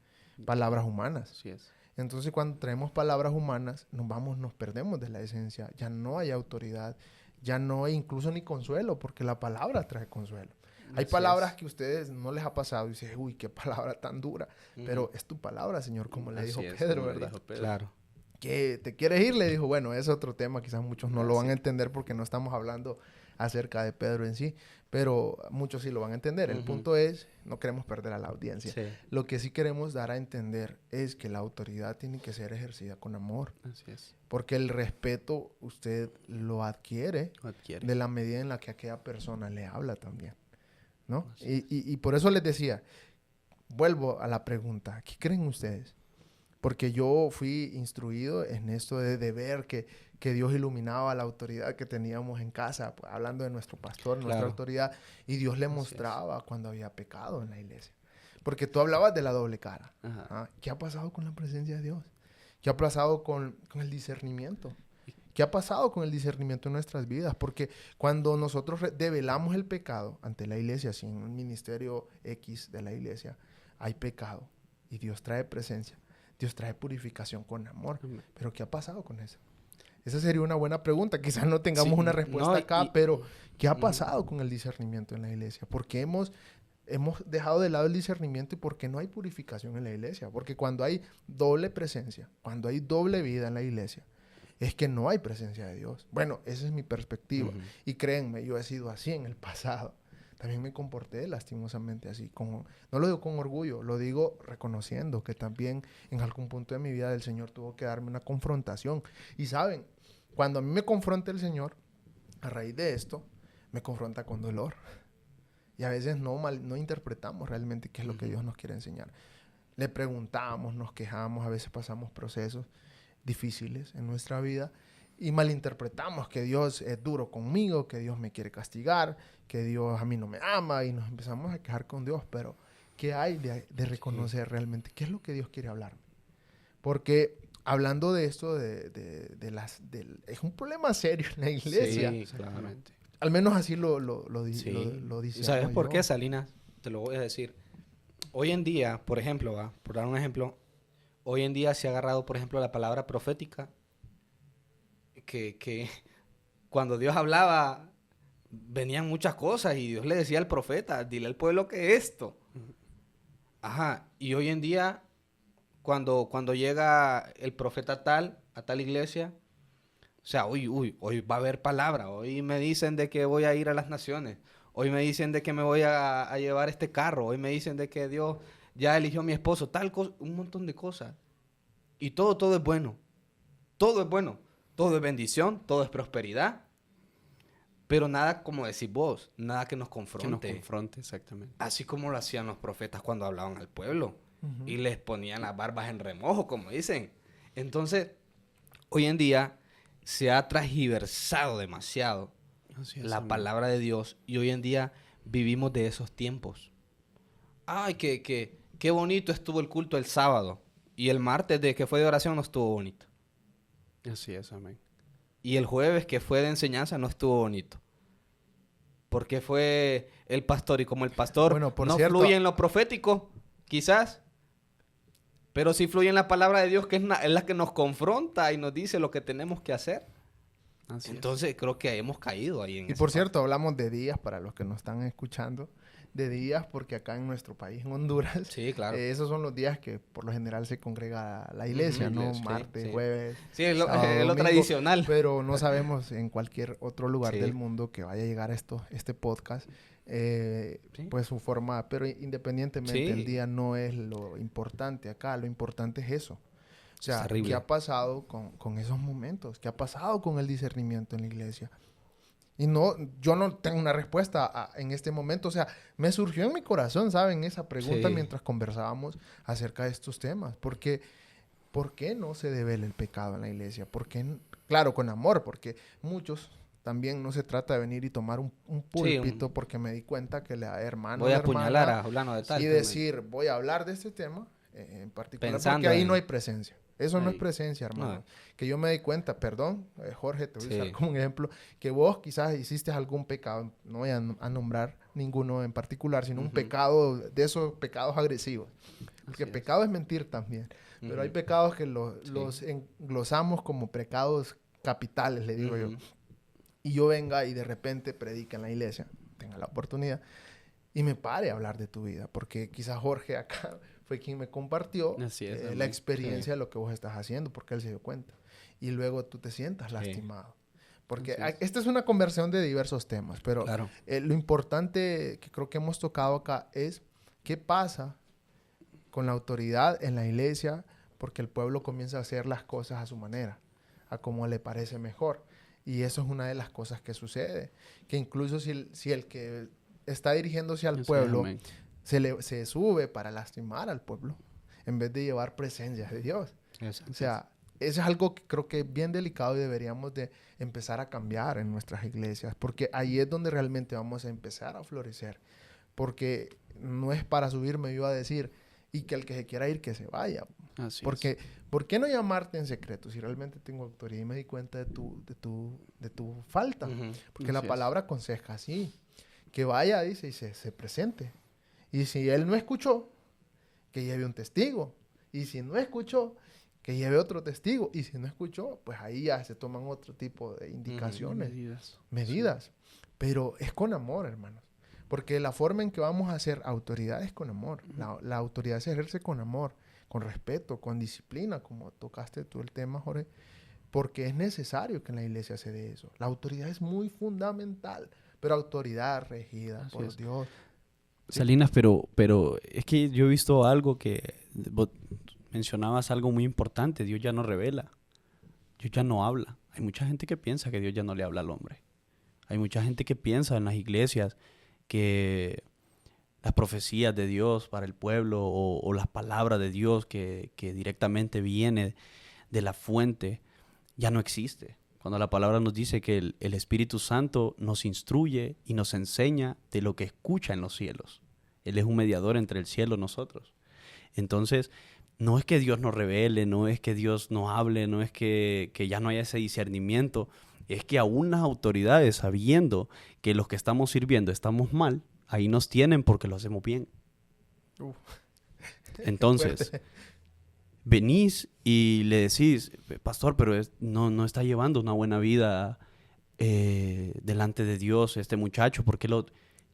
S2: Palabras humanas. Así es. Entonces, cuando traemos palabras humanas, nos perdemos de la esencia. Ya no hay autoridad, ya no hay incluso ni consuelo, porque la palabra trae consuelo. Hay palabras que a ustedes no les ha pasado y dicen, uy, qué palabra tan dura. Pero es tu palabra, Señor, como le dijo Pedro, ¿verdad?
S1: Claro.
S2: ¿Que te quieres ir? Le dijo, bueno, es otro tema. Quizás muchos no lo van a entender porque no estamos hablando acerca de Pedro en sí, pero muchos sí lo van a entender. El punto es, no queremos perder a la audiencia.
S1: Sí.
S2: Lo que sí queremos dar a entender es que la autoridad tiene que ser ejercida con amor.
S3: Así es.
S2: Porque el respeto usted lo adquiere, de la medida en la que aquella persona le habla también, ¿no? Y por eso les decía, vuelvo a la pregunta, ¿qué creen ustedes? Porque yo fui instruido en esto de ver que Dios iluminaba la autoridad que teníamos en casa, pues, hablando de nuestro pastor, nuestra autoridad, y Dios le mostraba cuando había pecado en la iglesia. Porque tú hablabas de la doble cara. ¿Ah? ¿Qué ha pasado con la presencia de Dios? ¿Qué ha pasado con el discernimiento? ¿Qué ha pasado con el discernimiento en nuestras vidas? Porque cuando nosotros develamos el pecado ante la iglesia, si en un ministerio X de la iglesia hay pecado y Dios trae presencia, Dios trae purificación con amor. ¿Pero qué ha pasado con eso? Esa sería una buena pregunta. Quizás no tengamos una respuesta acá, pero ¿qué ha pasado con el discernimiento en la iglesia? Porque hemos dejado de lado el discernimiento y por qué no hay purificación en la iglesia. Porque cuando hay doble presencia, cuando hay doble vida en la iglesia, es que no hay presencia de Dios. Bueno, esa es mi perspectiva. Y créanme, yo he sido así en el pasado. También me comporté lastimosamente así. No lo digo con orgullo, lo digo reconociendo que también en algún punto de mi vida el Señor tuvo que darme una confrontación. Y saben, cuando a mí me confronta el Señor, a raíz de esto, me confronta con dolor. Y a veces no interpretamos realmente qué es lo que Dios nos quiere enseñar. Le preguntamos, nos quejamos, a veces pasamos procesos difíciles en nuestra vida y malinterpretamos que Dios es duro conmigo, que Dios me quiere castigar, que Dios a mí no me ama y nos empezamos a quejar con Dios. Pero ¿qué hay de reconocer realmente? ¿Qué es lo que Dios quiere hablarme? Porque hablando de esto, es un problema serio en la iglesia.
S1: Sí, claramente.
S2: Al menos así lo dice.
S1: ¿Sabes por qué, Salinas? Te lo voy a decir. Hoy en día, por ejemplo, por dar un ejemplo, hoy en día se ha agarrado, por ejemplo, la palabra profética, que cuando Dios hablaba, venían muchas cosas y Dios le decía al profeta, dile al pueblo que esto. Ajá, y hoy en día, cuando llega el profeta a tal iglesia, o sea, hoy va a haber palabra. Hoy me dicen de que voy a ir a las naciones. Hoy me dicen de que me voy a llevar este carro. Hoy me dicen de que Dios ya eligió a mi esposo. Tal cosa, un montón de cosas. Y todo es bueno. Todo es bueno. Todo es bendición. Todo es prosperidad. Pero nada, como decís vos, nada que nos confronte.
S3: Que nos confronte, exactamente.
S1: Así como lo hacían los profetas cuando hablaban al pueblo. Y les ponían las barbas en remojo, como dicen. Entonces, hoy en día se ha transgiversado demasiado la palabra de Dios y hoy en día vivimos de esos tiempos. Ay, qué bonito estuvo el culto el sábado y el martes de que fue de oración no estuvo bonito.
S3: Así es, amén.
S1: Y el jueves que fue de enseñanza no estuvo bonito. Porque fue el pastor y como el pastor no fluye en lo profético, quizás, pero sí fluye en la palabra de Dios, que es la que nos confronta y nos dice lo que tenemos que hacer. Entonces creo que hemos caído ahí en
S2: Y por cierto, hablamos de días para los que nos están escuchando. De días porque acá en nuestro país, en Honduras,
S1: sí, claro.
S2: Esos son los días que por lo general se congrega la iglesia, ¿no? Martes, jueves,
S1: sí, es lo
S2: domingo,
S1: tradicional.
S2: Pero no sabemos en cualquier otro lugar del mundo que vaya a llegar este podcast, pues su forma, pero independientemente el día no es lo importante acá, lo importante es eso. O sea, ¿qué ha pasado con esos momentos? ¿Qué ha pasado con el discernimiento en la iglesia? Y yo no tengo una respuesta en este momento. O sea, me surgió en mi corazón, ¿saben? Esa pregunta mientras conversábamos acerca de estos temas. Porque, ¿por qué no se devela el pecado en la iglesia? ¿Por qué? Claro, con amor, porque muchos también no se trata de venir y tomar un púlpito porque me di cuenta que la hermana
S1: voy a apuñalar a fulano de tal.
S2: Y decir, voy a hablar de este tema en particular porque ahí no hay presencia. Eso no es presencia, hermano. No. Que yo me di cuenta, perdón, Jorge, te voy a usar como un ejemplo, que vos quizás hiciste algún pecado, no voy a nombrar ninguno en particular, sino un pecado, de esos pecados agresivos. Porque pecado es mentir también. Pero hay pecados que los englosamos como pecados capitales, le digo yo. Y yo venga y de repente predique en la iglesia, tenga la oportunidad, y me pare a hablar de tu vida. Porque quizás Jorge acá fue quien me compartió la experiencia de lo que vos estás haciendo, porque él se dio cuenta. Y luego tú te sientas lastimado. Porque
S3: Así es.
S2: esta es una conversión de diversos temas, pero
S3: Claro.
S2: lo importante que creo que hemos tocado acá es qué pasa con la autoridad en la iglesia porque el pueblo comienza a hacer las cosas a su manera, a como le parece mejor. Y eso es una de las cosas que sucede, que incluso si el que está dirigiéndose al
S3: Así es,
S2: pueblo
S3: amén.
S2: se sube para lastimar al pueblo, en vez de llevar presencia de Dios. O sea, eso es algo que creo que es bien delicado y deberíamos de empezar a cambiar en nuestras iglesias, porque ahí es donde realmente vamos a empezar a florecer. Porque no es para subirme yo a decir, y que el que se quiera ir, que se vaya.
S3: Así
S2: Porque,
S3: es.
S2: ¿por qué no llamarte en secreto si realmente tengo autoridad y me di cuenta de tu falta?
S1: Ujú.
S2: Porque la
S3: Así es.
S2: palabra aconseja así, que vaya, dice, y se presente. Y si él no escuchó, que lleve un testigo. Y si no escuchó, que lleve otro testigo. Y si no escuchó, pues ahí ya se toman otro tipo de indicaciones,
S3: Medidas.
S2: medidas. Pero es con amor, hermanos. Porque la forma en que vamos a hacer autoridad es con amor. La autoridad se ejerce con amor, con respeto, con disciplina, como tocaste tú el tema, Jorge. Porque es necesario que en la iglesia se dé eso. La autoridad es muy fundamental, pero autoridad regida
S3: Así
S2: por
S3: es.
S2: Dios. Sí.
S3: Salinas, pero es que yo he visto algo que vos mencionabas algo muy importante. Dios ya no revela. Dios ya no habla. Hay mucha gente que piensa que Dios ya no le habla al hombre. Hay mucha gente que piensa en las iglesias que las profecías de Dios para el pueblo o las palabras de Dios que directamente viene de la fuente ya no existe. Cuando la palabra nos dice que el Espíritu Santo nos instruye y nos enseña de lo que escucha en los cielos. Él es un mediador entre el cielo y nosotros. Entonces, no es que Dios nos revele, no es que Dios nos hable, no es que ya no haya ese discernimiento. Es que aún las autoridades, sabiendo que los que estamos sirviendo estamos mal, ahí nos tienen porque lo hacemos bien.
S2: Uf.
S3: Entonces,
S2: Fuerte.
S3: venís y le decís, pastor, pero no está llevando una buena vida delante de Dios este muchacho, porque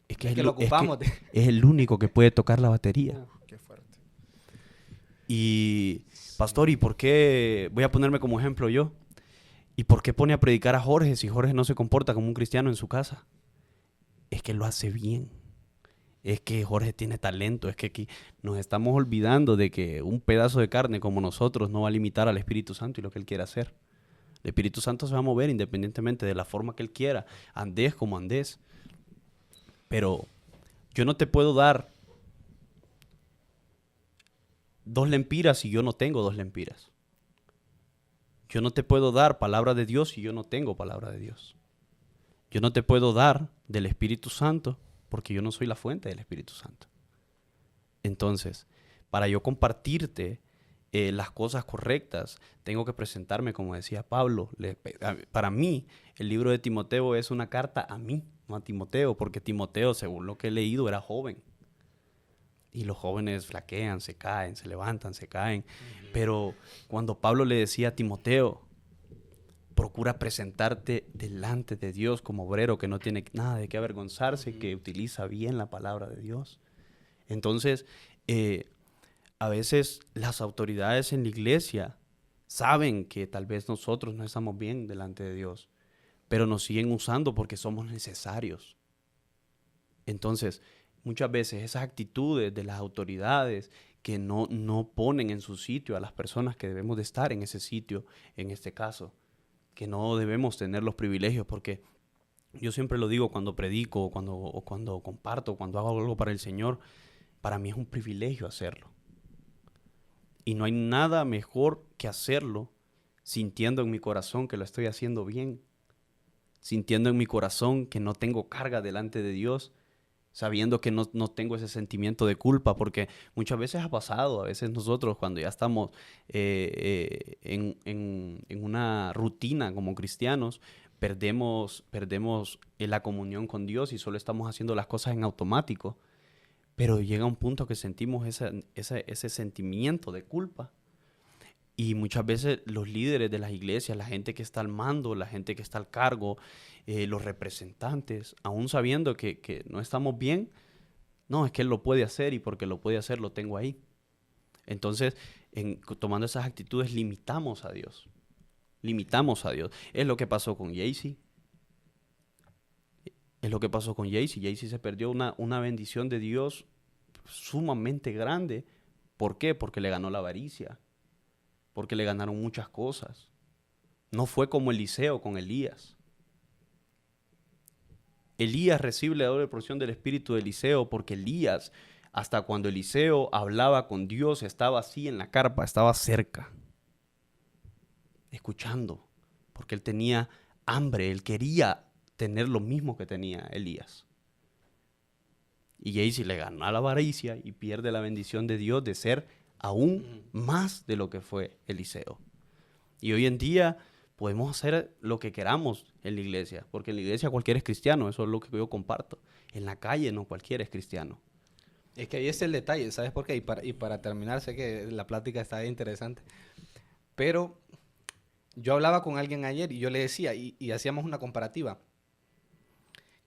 S3: es que
S1: Es
S3: es,
S1: que
S3: el,
S1: lo
S3: es que
S1: ocupamos.
S3: es el único que puede tocar la batería.
S2: Uf, qué fuerte.
S3: Y, pastor, ¿y por qué? Voy a ponerme como ejemplo yo. ¿Y por qué pone a predicar a Jorge si Jorge no se comporta como un cristiano en su casa? Es que lo hace bien. Es que Jorge tiene talento. Es que aquí nos estamos olvidando de que un pedazo de carne como nosotros no va a limitar al Espíritu Santo y lo que Él quiere hacer. El Espíritu Santo se va a mover independientemente de la forma que Él quiera. Andés como andés. Pero yo no te puedo dar 2 lempiras si yo no tengo 2 lempiras. Yo no te puedo dar palabra de Dios si yo no tengo palabra de Dios. Yo no te puedo dar del Espíritu Santo porque yo no soy la fuente del Espíritu Santo. Entonces, para yo compartirte las cosas correctas, tengo que presentarme, como decía Pablo. Para mí, el libro de Timoteo es una carta a mí, no a Timoteo, porque Timoteo, según lo que he leído, era joven. Y los jóvenes flaquean, se caen, se levantan, se caen. Pero cuando Pablo le decía a Timoteo, procura presentarte delante de Dios como obrero que no tiene nada de qué avergonzarse, que utiliza bien la palabra de Dios. Entonces, a veces las autoridades en la iglesia saben que tal vez nosotros no estamos bien delante de Dios, pero nos siguen usando porque somos necesarios. Entonces, muchas veces esas actitudes de las autoridades que no ponen en su sitio a las personas que debemos de estar en ese sitio, en este caso, que no debemos tener los privilegios, porque yo siempre lo digo cuando predico, o cuando comparto, cuando hago algo para el Señor, para mí es un privilegio hacerlo. Y no hay nada mejor que hacerlo sintiendo en mi corazón que lo estoy haciendo bien, sintiendo en mi corazón que no tengo carga delante de Dios, sabiendo que no tengo ese sentimiento de culpa, porque muchas veces ha pasado, a veces nosotros cuando ya estamos en una rutina como cristianos, perdemos la comunión con Dios y solo estamos haciendo las cosas en automático, pero llega un punto que sentimos ese sentimiento de culpa. Y muchas veces los líderes de las iglesias, la gente que está al mando, la gente que está al cargo, los representantes, aún sabiendo que no estamos bien, no, es que Él lo puede hacer y porque lo puede hacer lo tengo ahí. Entonces, tomando esas actitudes, limitamos a Dios. limitamos a Dios. Es lo que pasó con Jay-Z. Es lo que pasó con Jay-Z. Jay-Z se perdió una bendición de Dios sumamente grande. ¿Por qué? Porque le ganó la avaricia. Porque le ganaron muchas cosas. No fue como Eliseo con Elías. Elías recibe la doble porción del espíritu de Eliseo porque Elías, hasta cuando Eliseo hablaba con Dios, estaba así en la carpa, estaba cerca, escuchando, porque él tenía hambre, él quería tener lo mismo que tenía Elías. Y Jay-Z le ganó a la avaricia y pierde la bendición de Dios de ser aún más de lo que fue Eliseo. Y hoy en día podemos hacer lo que queramos en la iglesia, porque en la iglesia cualquiera es cristiano, eso es lo que yo comparto. En la calle no cualquiera es cristiano.
S1: Es que ahí es el detalle, ¿sabes por qué? Y para terminar, sé que la plática está interesante, pero yo hablaba con alguien ayer y yo le decía, y hacíamos una comparativa,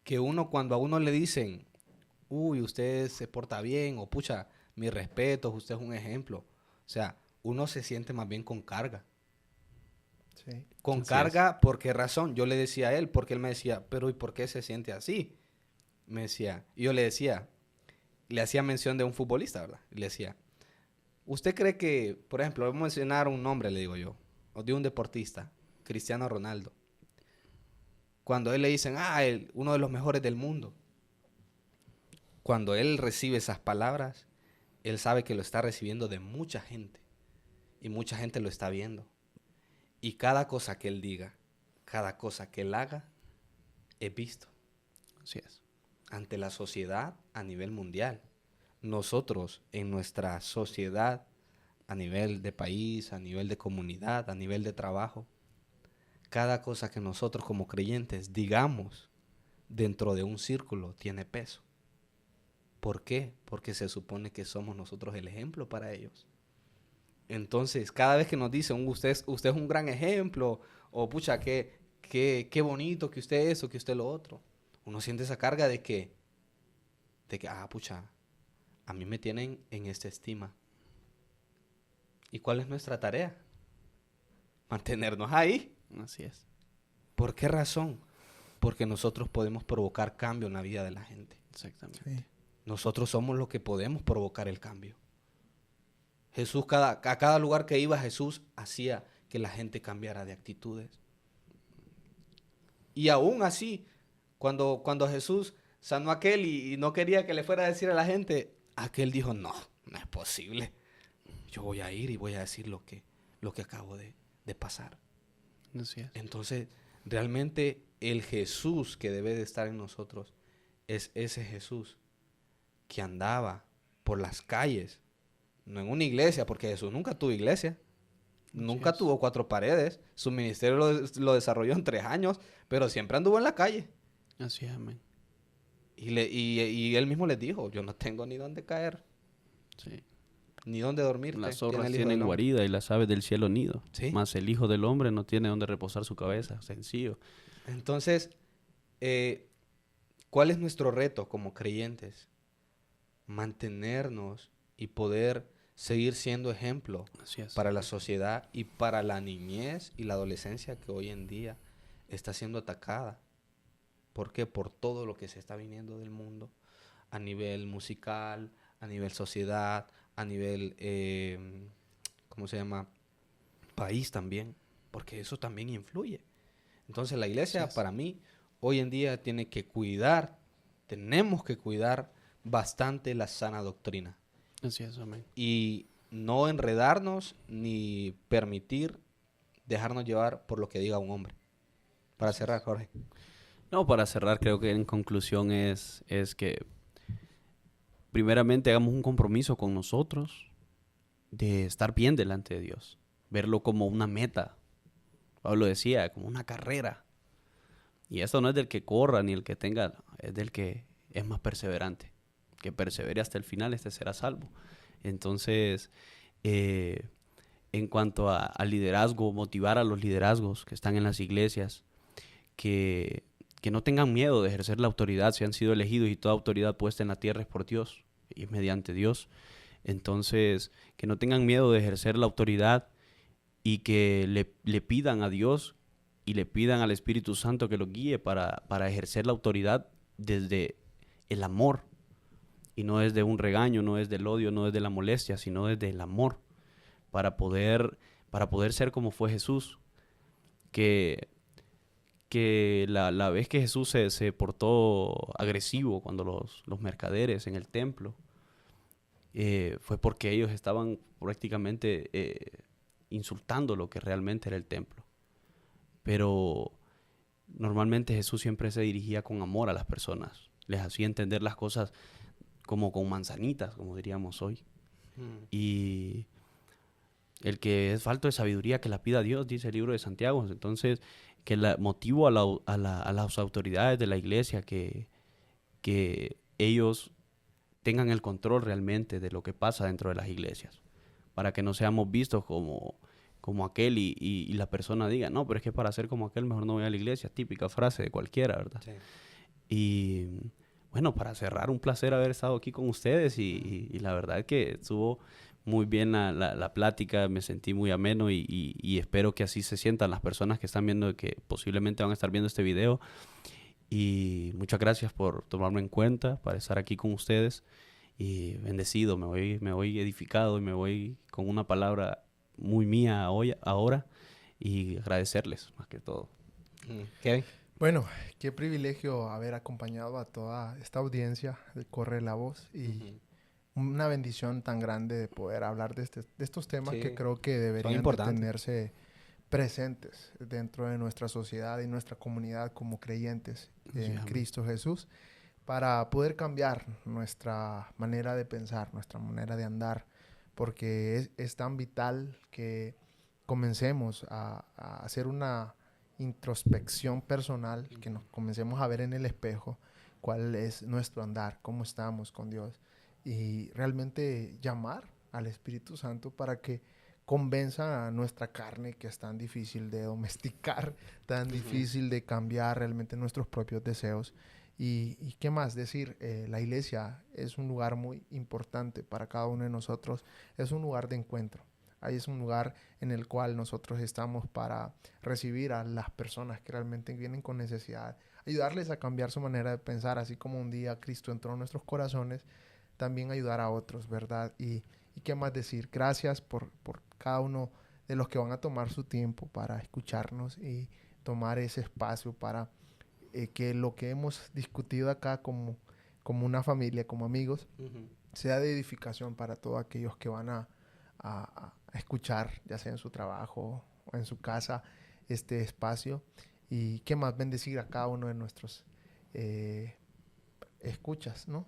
S1: que cuando a uno le dicen, uy, usted se porta bien, o pucha, mis respetos, usted es un ejemplo, o sea, uno se siente más bien con carga.
S2: Sí.
S1: Con
S3: Así
S1: carga, ¿por qué razón? Yo le decía a él, porque él me decía, pero ¿y por qué se siente así? Me decía, y yo le decía, le hacía mención de un futbolista, ¿verdad? Y le decía, ¿usted cree que, por ejemplo, voy a mencionar un nombre, le digo yo, o de un deportista, Cristiano Ronaldo? Cuando a él le dicen, uno de los mejores del mundo, cuando él recibe esas palabras, él sabe que lo está recibiendo de mucha gente, y mucha gente lo está viendo. Y cada cosa que él diga, cada cosa que él haga, es visto.
S3: Así es.
S1: Ante la sociedad a nivel mundial. Nosotros, en nuestra sociedad, a nivel de país, a nivel de comunidad, a nivel de trabajo, cada cosa que nosotros como creyentes digamos dentro de un círculo tiene peso. ¿Por qué? Porque se supone que somos nosotros el ejemplo para ellos. Entonces, cada vez que nos dicen, usted es un gran ejemplo, o pucha, qué bonito que usted es o que usted lo otro, uno siente esa carga de que, pucha, a mí me tienen en esta estima. ¿Y cuál es nuestra tarea? Mantenernos ahí.
S3: Así es.
S1: ¿Por qué razón? Porque nosotros podemos provocar cambio en la vida de la gente.
S3: Exactamente.
S2: Sí.
S1: Nosotros somos los que podemos provocar el cambio. Jesús, a cada lugar que iba, Jesús hacía que la gente cambiara de actitudes. Y aún así, cuando Jesús sanó a aquel y no quería que le fuera a decir a la gente, aquel dijo, no es posible. Yo voy a ir y voy a decir lo que acabo de pasar.
S3: Así es.
S1: Entonces, realmente el Jesús que debe de estar en nosotros es ese Jesús que andaba por las calles, no en una iglesia, porque Jesús nunca tuvo iglesia, nunca tuvo 4 paredes, su ministerio lo desarrolló en 3 años, pero siempre anduvo en la calle.
S3: Así es, amén.
S1: Y él mismo les dijo, yo no tengo ni dónde caer,
S3: Sí.
S1: ni dónde dormir.
S3: Las zorras tienen guarida y las aves del cielo nido.
S1: ¿Sí?
S3: Mas el Hijo del Hombre no tiene dónde reposar su cabeza. Sencillo.
S1: Entonces, ¿cuál es nuestro reto como creyentes? Mantenernos y poder seguir siendo ejemplo
S3: Así es.
S1: para la sociedad y para la niñez y la adolescencia que hoy en día está siendo atacada. ¿Por qué? Por todo lo que se está viniendo del mundo a nivel musical, a nivel sociedad, a nivel, ¿cómo se llama? País también, porque eso también influye. Entonces la iglesia, para mí, hoy en día tenemos que cuidar bastante la sana doctrina.
S3: Así es, amén.
S1: Y no enredarnos ni permitir dejarnos llevar por lo que diga un hombre. Para cerrar, Jorge.
S3: No, para cerrar, creo que en conclusión es que primeramente hagamos un compromiso con nosotros de estar bien delante de Dios. Verlo como una meta. Pablo decía, como una carrera. Y esto no es del que corra ni el que tenga, es del que es más perseverante. Que persevere hasta el final, este será salvo. Entonces, en cuanto a liderazgo, motivar a los liderazgos que están en las iglesias, que no tengan miedo de ejercer la autoridad, si han sido elegidos y toda autoridad puesta en la tierra es por Dios y es mediante Dios. Entonces, que no tengan miedo de ejercer la autoridad y que le pidan a Dios y le pidan al Espíritu Santo que los guíe para ejercer la autoridad desde el amor, y no desde un regaño, no desde el odio, no desde la molestia, sino desde el amor, para poder ser como fue Jesús, que la vez que Jesús se portó agresivo cuando los mercaderes en el templo, fue porque ellos estaban prácticamente insultando lo que realmente era el templo. Pero normalmente Jesús siempre se dirigía con amor a las personas, les hacía entender las cosas como con manzanitas, como diríamos hoy. Y el que es falto de sabiduría, que la pida a Dios, dice el libro de Santiago. Entonces, que motivo a las autoridades de la iglesia que ellos tengan el control realmente de lo que pasa dentro de las iglesias, para que no seamos vistos como aquel y la persona diga, no, pero es que para ser como aquel mejor no voy a la iglesia. Típica frase de cualquiera, ¿verdad? Sí. Y bueno, para cerrar, un placer haber estado aquí con ustedes y la verdad es que estuvo muy bien la plática, me sentí muy ameno y espero que así se sientan las personas que están viendo, que posiblemente van a estar viendo este video. Y muchas gracias por tomarme en cuenta, para estar aquí con ustedes. Y bendecido, me voy edificado y me voy con una palabra muy mía hoy, ahora, y agradecerles más que todo.
S1: Kevin.
S2: Bueno, qué privilegio haber acompañado a toda esta audiencia de Corre la Voz y una bendición tan grande de poder hablar de estos temas que creo que deberían de tenerse presentes dentro de nuestra sociedad y nuestra comunidad como creyentes en Cristo Jesús, para poder cambiar nuestra manera de pensar, nuestra manera de andar, porque es tan vital que comencemos a hacer una introspección personal, que nos comencemos a ver en el espejo cuál es nuestro andar, cómo estamos con Dios, y realmente llamar al Espíritu Santo para que convenza a nuestra carne, que es tan difícil de domesticar, tan difícil de cambiar realmente nuestros propios deseos. Y qué más decir, la iglesia es un lugar muy importante para cada uno de nosotros, es un lugar de encuentro. Ahí es un lugar en el cual nosotros estamos para recibir a las personas que realmente vienen con necesidad, ayudarles a cambiar su manera de pensar, así como un día Cristo entró en nuestros corazones, también ayudar a otros, ¿verdad? Y qué más decir, gracias por cada uno de los que van a tomar su tiempo para escucharnos y tomar ese espacio para que lo que hemos discutido acá como una familia, como amigos, sea de edificación para todos aquellos que van a escuchar, ya sea en su trabajo o en su casa, este espacio. Y qué más bendecir a cada uno de nuestros escuchas, ¿no?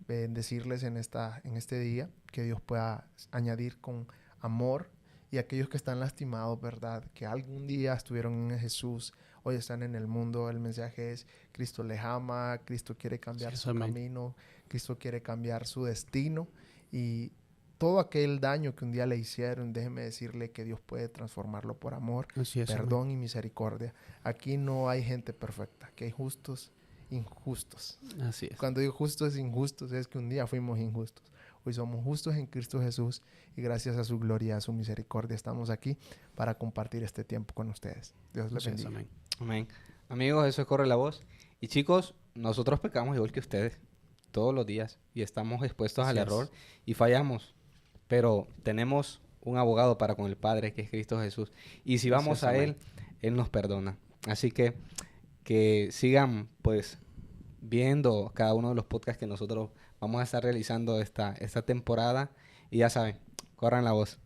S2: Bendecirles en este día, que Dios pueda añadir con amor, y aquellos que están lastimados, ¿verdad? Que algún día estuvieron en Jesús, hoy están en el mundo. El mensaje es: Cristo les ama, Cristo quiere cambiar su camino, Cristo quiere cambiar su destino, y todo aquel daño que un día le hicieron, déjeme decirle que Dios puede transformarlo por amor, perdón y misericordia. Aquí no hay gente perfecta, aquí hay justos, injustos.
S3: Así es.
S2: Cuando digo justos, injustos, es que un día fuimos injustos. Hoy somos justos en Cristo Jesús, y gracias a su gloria, a su misericordia, estamos aquí para compartir este tiempo con ustedes. Dios les bendiga.
S1: Amén. Amén. Amigos, eso es Corre la Voz. Y chicos, nosotros pecamos igual que ustedes todos los días y estamos expuestos al error y fallamos. Pero tenemos un abogado para con el Padre, que es Cristo Jesús. Y si vamos a Él, Él nos perdona. Así que sigan pues viendo cada uno de los podcasts que nosotros vamos a estar realizando esta temporada. Y ya saben, corran la voz.